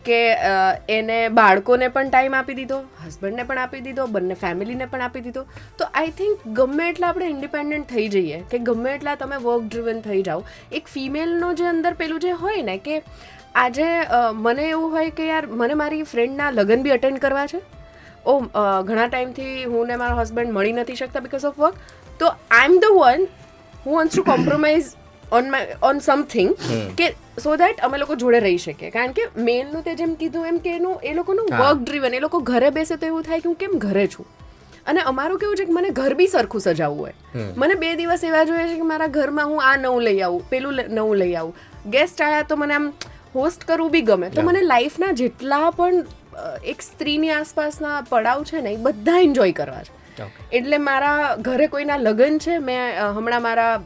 કે એને બાળકોને પણ ટાઈમ આપી દીધો, હસબન્ડને પણ આપી દીધો, બંને ફેમિલીને પણ આપી દીધો. તો આઈ થિંક ગમે એટલા આપણે ઇન્ડિપેન્ડન્ટ થઈ જઈએ કે ગમે એટલા તમે વર્ક ડ્રિવન થઈ જાઓ, એક ફિમેલનો જે અંદર પેલું જે હોય ને કે આજે મને એવું હોય કે યાર મને મારી ફ્રેન્ડના લગ્ન બી અટેન્ડ કરવા છે, ઘણા ટાઈમથી હું ને મારો હસબન્ડ મળી નથી શકતા બિકોઝ ઓફ વર્ક, તો I am the one who wants to compromise on something કે સો દેટ અમે લોકો જોડે રહી શકીએ. કારણ કે મેલનું તે જેમ કીધું એમ કે એ લોકોનું વર્ક ડ્રીવન, એ લોકો ઘરે બેસે તો એવું થાય કે હું કેમ ઘરે છું. અને અમારું કેવું છે કે મને ઘર બી સરખું સજાવવું હોય, મને 2 દિવસ એવા જોઈએ છે કે મારા ઘરમાં હું આ નવું લઈ આવું, પેલું નવું લઈ આવું, ગેસ્ટ આવ્યા તો મને આમ હોસ્ટ કરવું બી ગમે. તો મને લાઈફના જેટલા પણ એક સ્ત્રીની આસપાસના પડાવ છે ને એ બધા એન્જોય કરવા છે. એટલે મારા ઘરે કોઈના લગ્ન છે, મેં હમણાં મારા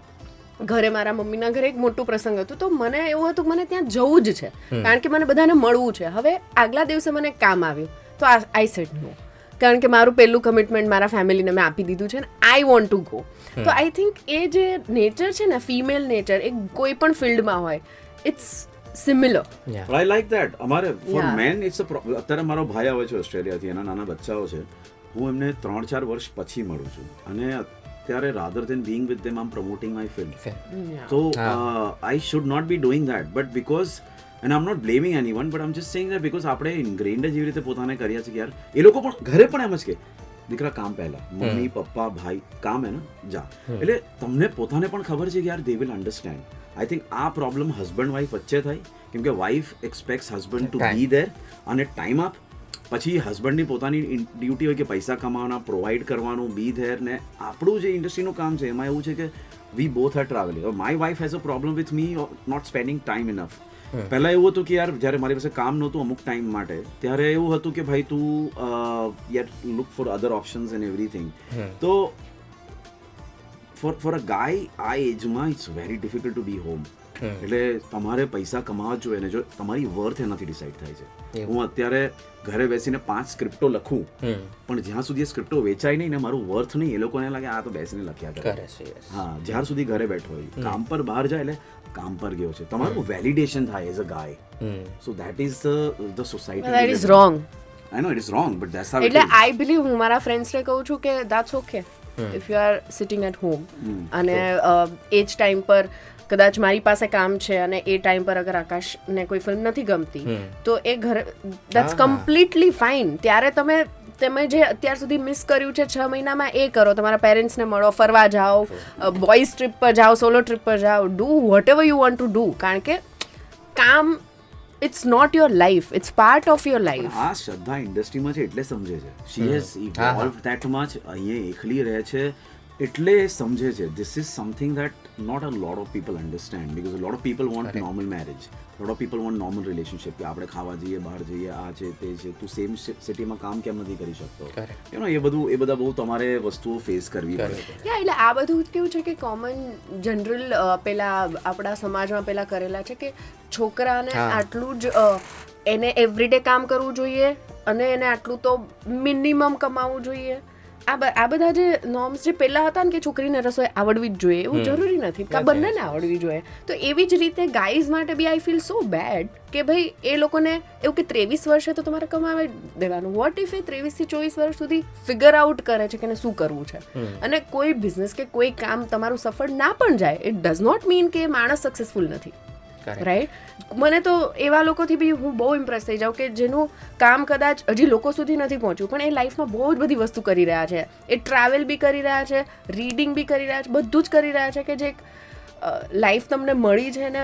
મમ્મીના ઘરે એક મોટું પ્રસંગ હતું, તો મને એવું હતું કે મને ત્યાં જવું જ છે કારણ કે મને બધાને મળવું છે. હવે આગલા દિવસે મને કામ આવ્યું તો આઈ સેડ નો, કારણ કે મારું પહેલું કમિટમેન્ટ મારા ફેમિલીને મેં આપી દીધું છે ને આઈ વોન્ટ ટુ ગો. તો આઈ થિંક એ જે નેચર છે ને ફિમેલ નેચર, એ કોઈ પણ ફિલ્ડમાં હોય, it's similar. I like that. અમારે for men it's a અત્યારે મારો ભાઈ આવે છે ઓસ્ટ્રેલિયાથી, એના નાના બચ્ચાઓ છે, હું એમને 3-4 વર્ષ પછી મળું છું અને ત્યારે rather than being with them I'm promoting my film. So I should not be doing that, but because, and I'm not blaming anyone, but I'm just saying that because આપણે ingrained જેવી રીતે પોતાને કર્યા છે કે યાર એ લોકો પણ ઘરે પણ એમ જ કે દીકરા કામ પહેલા, મમ્મી પપ્પા ભાઈ કામ હે ને જા, એટલે તમને પોતાને પણ ખબર છે કે યાર they will understand. I think આ પ્રોબ્લેમ હસબન્ડ વાઈફ વચ્ચે થાય કેમ કે wife expects husband to be there અને ટાઈમ આપ, પછી હસબન્ડની પોતાની ડ્યુટી હોય કે પૈસા કમાવાના, પ્રોવાઈડ કરવાનું, બી ધેર. ને આપણું જે ઇન્ડસ્ટ્રીનું કામ છે એમાં એવું છે કે we both are travelling. My wife has a problem with me not spending time enough. પહેલાં એવું હતું કે યાર જ્યારે મારી પાસે કામ નહોતું અમુક ટાઈમ માટે, ત્યારે એવું હતું કે ભાઈ તું યાર look for other options and everything. તો ફોર અ ગાય આ એજમાં it's very difficult to be home. એટલે તમારે પૈસા કમાવા જોઈએ ને જો તમારી વર્થ એનાથી ડિસાઈડ થાય છે. હું અત્યારે ઘરે બેસીને 5 સ્ક્રિપ્ટો લખું પણ જ્યાં સુધી એ સ્ક્રિપ્ટો વેચાય નહીં ને મારું વર્થ નહીં, એ લોકોને લાગે આ તો બેસીને લખ્યા કરે. હા, જ્યાર સુધી ઘરે બેઠો હોય, કામ પર બહાર જાય એટલે કામ પર ગયો છે, તમારું વેલિડેશન થાય as a guy. So that is the society. That is wrong. I know it is wrong but that's how. એટલે આઈ બિલીવ, હું મારા ફ્રેન્ડ્સને કહું છું કે that's okay if you are sitting at home અને એ જ ટાઈમ પર કદાચ મારી પાસે કામ છે અને એ ટાઈમ પર અગર આકાશને કોઈ ફિલ્મ નથી ગમતી તો એ ઘરે દેટ્સ કમ્પ્લીટલી ફાઇન. ત્યારે તમે જે અત્યાર સુધી મિસ કર્યું છે 6 મહિનામાં એ કરો, તમારા પેરેન્ટ્સને મળો, ફરવા જાઓ, બોયઝ ટ્રીપ પર જાઓ, સોલો ટ્રીપ પર જાઓ, do whatever you want to do. કારણ કે કામ it's not your life, it's part of your life. આ શ્રદ્ધા ઇન્ડસ્ટ્રીમાં છે એટલે સમજે છે. She has evolved that much. અહીંયા એકલી રહે છે એટલે સમજે છે. This is something that not a lot of people understand because a lot of people want normal marriage, a lot of people want normal relationship કે આપણે ખાવા જઈએ, બહાર જઈએ, આ છે તે છે, તું સેમ સિટીમાં કામ કેમ નથી કરી શકતો, યુ નો, એ બધા બહુ તમારે વસ્તુઓ ફેસ કરવી પડે. એટલે આ બધું કેવું છે કે કોમન જનરલ પેલા આપણા સમાજમાં પેલા કરેલા છે કે છોકરાને આટલું જ એને એવરીડે કામ કરવું જોઈએ અને એને આટલું તો મિનિમમ કમાવવું જોઈએ. આ બધા જે નોર્મ્સ જે પહેલા હતા ને કે છોકરીને રસોઈ આવડવી જ જોઈએ એવું જરૂરી નથી, કે બંનેને આવડવી જોઈએ. તો એવી જ રીતે ગાઈઝ માટે બી આઈ ફીલ સો બેડ કે ભાઈ એ લોકોને એવું કે 23 વર્ષે તો તમારે કમાવી દેવાનું. વોટ ઇફ એ 23 થી 24 વર્ષ સુધી ફિગર આઉટ કરે છે કે એને શું કરવું છે, અને કોઈ બિઝનેસ કે કોઈ કામ તમારું સફળ ના પણ જાય, ઇટ ડઝ નોટ મીન કે માણસ સક્સેસફુલ નથી. રાઈટ. મને તો એવા લોકોથી બી હું બહુ ઇમ્પ્રેસ થઈ જાઉં કે જેનું કામ કદાચ હજી લોકો સુધી નથી પહોંચ્યું પણ એ લાઈફમાં બહુ જ બધી વસ્તુ કરી રહ્યા છે. એ ટ્રાવેલ બી કરી રહ્યા છે, રીડિંગ બી કરી રહ્યા છે, બધું જ કરી રહ્યા છે કે જે લાઈફ તમને મળી છે ને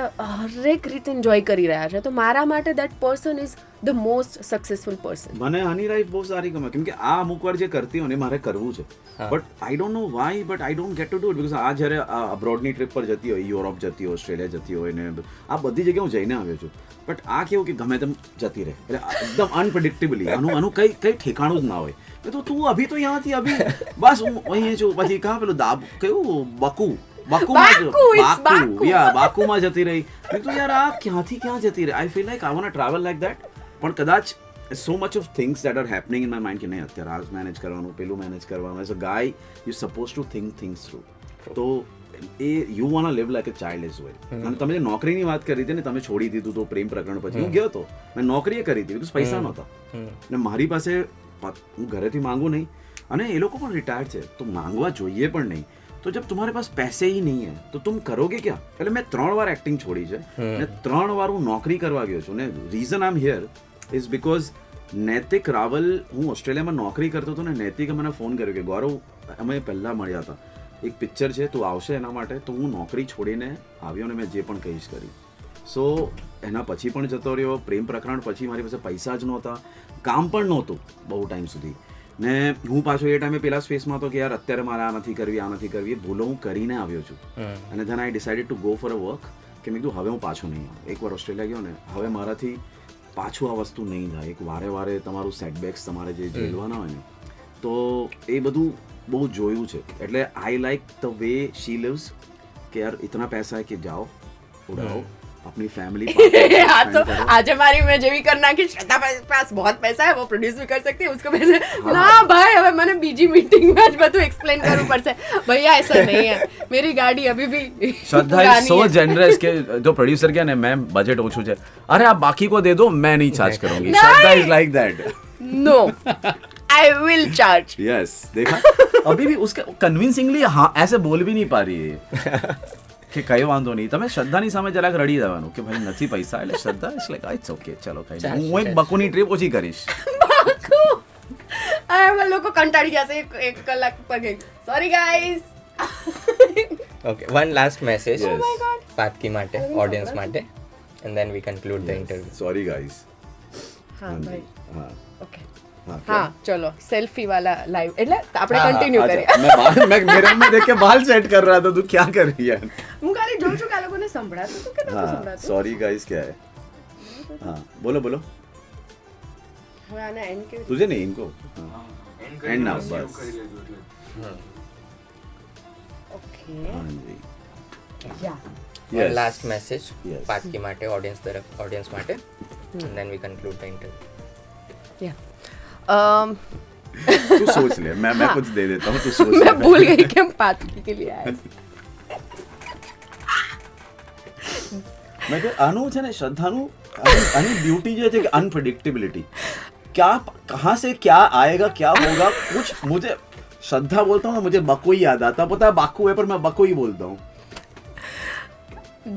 હરેક રીતે એન્જોય કરી રહ્યા છે, તો મારા માટે that person is the most successful person. મને આની લાઈફ બહુ સારી ગમે, કેમ કે આ અમુક વાર જે કરતી હોય ને મારે કરવું છે, but I don't know why, but I don't get to do it. Because આ જ્યારે અબ્રોડની ટ્રીપ પર જતી હોય, યુરોપ જતી હોય, ઓસ્ટ્રેલિયા જતી હોય ને આ બધી જગ્યાએ હું જઈને આવ્યો છું, બટ આ કેવું કે ગમે તેમ જતી રહે, એટલે એકદમ અનપ્રિડિક્ટેબલી આનું કઈ ઠેકાણું જ ના હોય. તો તું અભી તો યહાંથી અભી બસ હું અહીં છું, પછી કાં પેલું કયું બાકુમાં જતી રહી. મેં તો યાર આ ક્યાંથી ક્યાં જતી રહી. I feel like I want to travel like that, પણ કદાચ so much of things that are happening in my mind કે નહીં અત્યારે આ મેનેજ કરવાનું, પેલું મેનેજ કરવાનું. As a guy you suppose to think things through. તો એ you want live like a child is well. અને તમે જે નોકરીની વાત કરી હતી ને, તમે છોડી દીધું તો પ્રેમ પ્રકરણ પછી, હું ગયો હતો, મેં નોકરીએ કરી હતી બીકોઝ પૈસા નહોતા ને મારી પાસે, હું ઘરેથી માંગુ નહીં, અને એ લોકો પણ રિટાયર્ડ છે તો માંગવા જોઈએ પણ નહીં. તો જબ तुम्हारे पास पैसे ही नहीं है तो तुम करोगे क्या? એટલે મેં 3 વાર એક્ટિંગ છોડી છે ને 3 વાર હું નોકરી કરવા ગયો છું. ને reason I am here is because નૈતિક રાવલ, હું ઓસ્ટ્રેલિયામાં નોકરી કરતો હતો ને નૈતિકે મને ફોન કર્યો કે ગૌરવ, અમે પહેલાં મળ્યા હતા, એક પિક્ચર છે, તું આવશે એના માટે? તો હું નોકરી છોડીને આવ્યો ને મેં જે પણ કહીશ કરી. સો એના પછી પણ જતો રહ્યો. પ્રેમ પ્રકરણ પછી મારી પાસે પૈસા જ નહોતા, કામ પણ નહોતું બહુ ટાઈમ સુધી, ને હું પાછો એ ટાઈમે પેલા સ્પેસમાં હતો કે યાર અત્યારે મારે આ નથી કરવી, આ નથી કરવી. એ ભૂલો હું કરીને આવ્યો છું. અને than I decided to go for a work, કે મેં કીધું હવે હું પાછો નહીં આવું. એકવાર ઓસ્ટ્રેલિયા ગયો ને, હવે મારાથી પાછું આ વસ્તુ નહીં થાય. એક વારે વારે તમારું સેટબેક્સ તમારે જે ઝેલવાના હોય ને, તો એ બધું બહુ જોયું છે. એટલે I like the way she lives કે યાર इतना पैसा है कि जाओ उड़ाओ अपनी फैमिली. हाँ तो आज हमारी मैं जेवी करना कि श्रद्धा पास बहुत पैसा है, वो प्रोड्यूस भी कर सकती है, उसको पैसे ना भाई. હવે મને બીજી મીટિંગ में જ બધું एक्सप्लेन करવું પડશે. भैया ऐसा नहीं है, मेरी गाड़ी अभी भी श्रद्धा इज सो जनरस के जो प्रोड्यूसर क्या ने मैम बजट ओछું છે, अरे आप बाकी को दे दो, मैं नहीं चार्ज करूंगी. Shraddha is like that. No I will charge. Yes, देखा अभी भी उसके कन्विंसिंगली हाँ ऐसे बोल भी नहीं पा रही है કે કઈ વાંધો નહીં. તમે શ્રદ્ધાની સામે જરાક રડી દેવાનું કે ભાઈ નથી પૈસા, એટલે શ્રદ્ધા ઇટ્સ લાઈક ઇટ્સ ઓકે, ચલો કઈ નહીં, હું એક બકુની ટ્રીપ ઓછી કરીશ. અમે લોકો કંટાળી જશે એક કલાક પર ગઈ. Sorry guys. Okay, one last message Paatki માટે, ઓડિયન્સ માટે, and then we conclude the interview. Sorry guys. હા ભાઈ, હા ઓકે, हाँ चलो सेल्फी वाला लाइव એટલે આપણે કન્ટિન્યુ કરીએ. मैं मिरर में देख के बाल सेट कर रहा था, तू क्या कर रही है? હું ખાલી જોઉં છું કે આ લોકોને સંભળાતું હતું કે નતું સંભળાતું. सॉरी गाइस क्या है? हाँ बोलो बोलो. હવે આને એન્ડ કેવી तुझे नहीं इनको एंड ना बस. ઓકે हाँ जी. Yeah one last message Yes. Paatki માટે, ઓડિયન્સ તરફ, ઓડિયન્સ માટે, and then we conclude the interview. Yeah तू सोच ले, मैं कुछ दे देता हूँ, तू सोच ले. मैं भूल गई कि हम पातकी के लिए आए. मैं तो आनु છે ને શ્રદ્ધાનું આની બ્યુટી જે છે કે અનપ્રેડિક્ટેબિલિટી. क्या कहाँ से क्या आएगा क्या होगा कुछ. मुझे श्रद्धा बोलता हूँ ना, मुझे बको ही याद आता. पता है बाकू है पर मैं बको ही बोलता हूँ.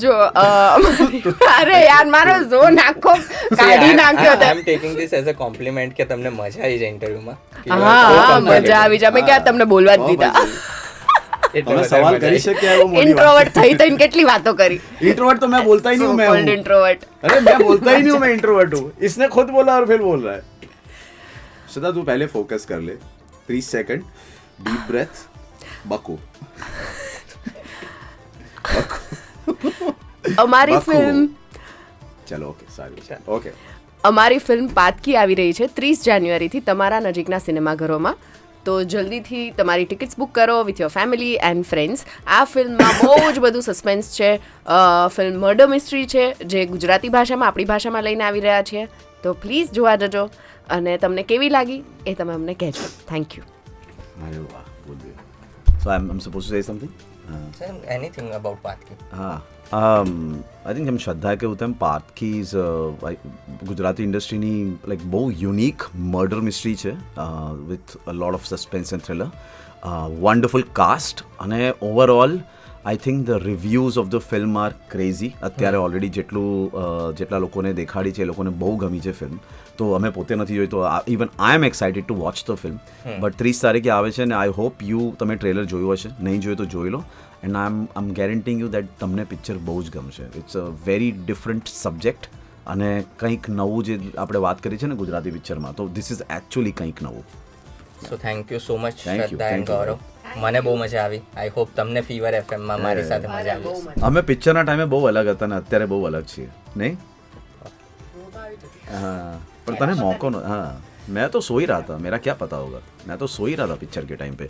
જો અરે યાર મારો ઝોન આખો કાઢી નાખ્યો આઈ હતો. Am taking this as a compliment કે તમને મજા આવી જાય ઇન્ટરવ્યુમાં. હા મજા આવી જાય. મેં ક્યાં તમને બોલવા જ દીધા. તમે સવાલ કરી શક્યા એવો મોટી વાત. ઇન્ટ્રોવર્ટ થઈ થઈને કેટલી વાતો કરી. इंट्रोवर्ट तो मैं बोलता ही नहीं हूँ. मैं કોલ્ડ हूँ. ઇન્ટ્રોવર્ટ. अरे मैं बोलता ही नहीं हूँ, मैं इंट्रोवर्ट हूँ. इसने खुद बोला और फिर बोल रहा है. श्रद्धा तू पहले फोकस कर ले. 30 सेकंड डीप ब्रेथ. बको. અમારી ફિલ્મ चलो ओके सॉरी ओके. અમારી ફિલ્મ પાતકી આવી રહી છે 30 જાન્યુઆરીથી તમારા નજીકના સિનેમાઘરોમાં. તો જલ્દીથી તમારી ટિકિટ્સ બુક કરો with your family and friends. આ ફિલ્મમાં બહુ જ બધું સસ્પેન્સ છે. ફિલ્મ મર્ડર મિસ્ટ્રી છે જે ગુજરાતી ભાષામાં, આપણી ભાષામાં લઈને આવી રહ્યા છીએ. તો પ્લીઝ જોવા જજો, અને તમને કેવી લાગી એ તમે અમને કહેજો. Thank you. अरे वाह बोल दिया. So I'm supposed to say something? Anything about Paatki. I think हम श्रद्धा के होते हैं पातकी इज गुजराती इंडस्ट्रीनी लाइक બહુ યુનિક મર્ડર મિસ્ટ્રી છે with a lot of suspense and thriller. Wonderful cast, અને overall I think the reviews of the film are crazy. અત્યારે already જેટલા લોકોને દેખાડી છે એ લોકોને બહુ ગમી છે ફિલ્મ. તો અમે પોતે નથી જોઈ, તો even I am excited to watch the film. But 30 તારીખે આવે છે ને આઈ હોપ તમે ટ્રેલર જોયું હશે. નહીં જોયું તો જોઈ લો. And I am guaranteeing you that તમને પિક્ચર બહુ જ ગમશે. It's a very different subject અને કંઈક નવું જે આપણે વાત કરી છે ને ગુજરાતી પિક્ચરમાં, તો ધીસ ઇઝ એકચ્યુઅલી કંઈક નવું. So thank you so much Thank you, શ્રદ્ધા એન્ડ thank you. ગૌરવ. મને બહુ મજા આવી. આઈ હોપ તમને ફીવર એફએમમાં મારી સાથે મજા બહુ આવી. મજા અમે પિક્ચરના ટાઈમે બહુ અલગ હતા ને અત્યારે બહુ અલગ છીએ, નહીં? हाँ पर तने मौका न हाँ मैं तो सो ही रहा था, मेरा क्या पता होगा, मैं तो सो ही रहा था पिक्चर के टाइम पे.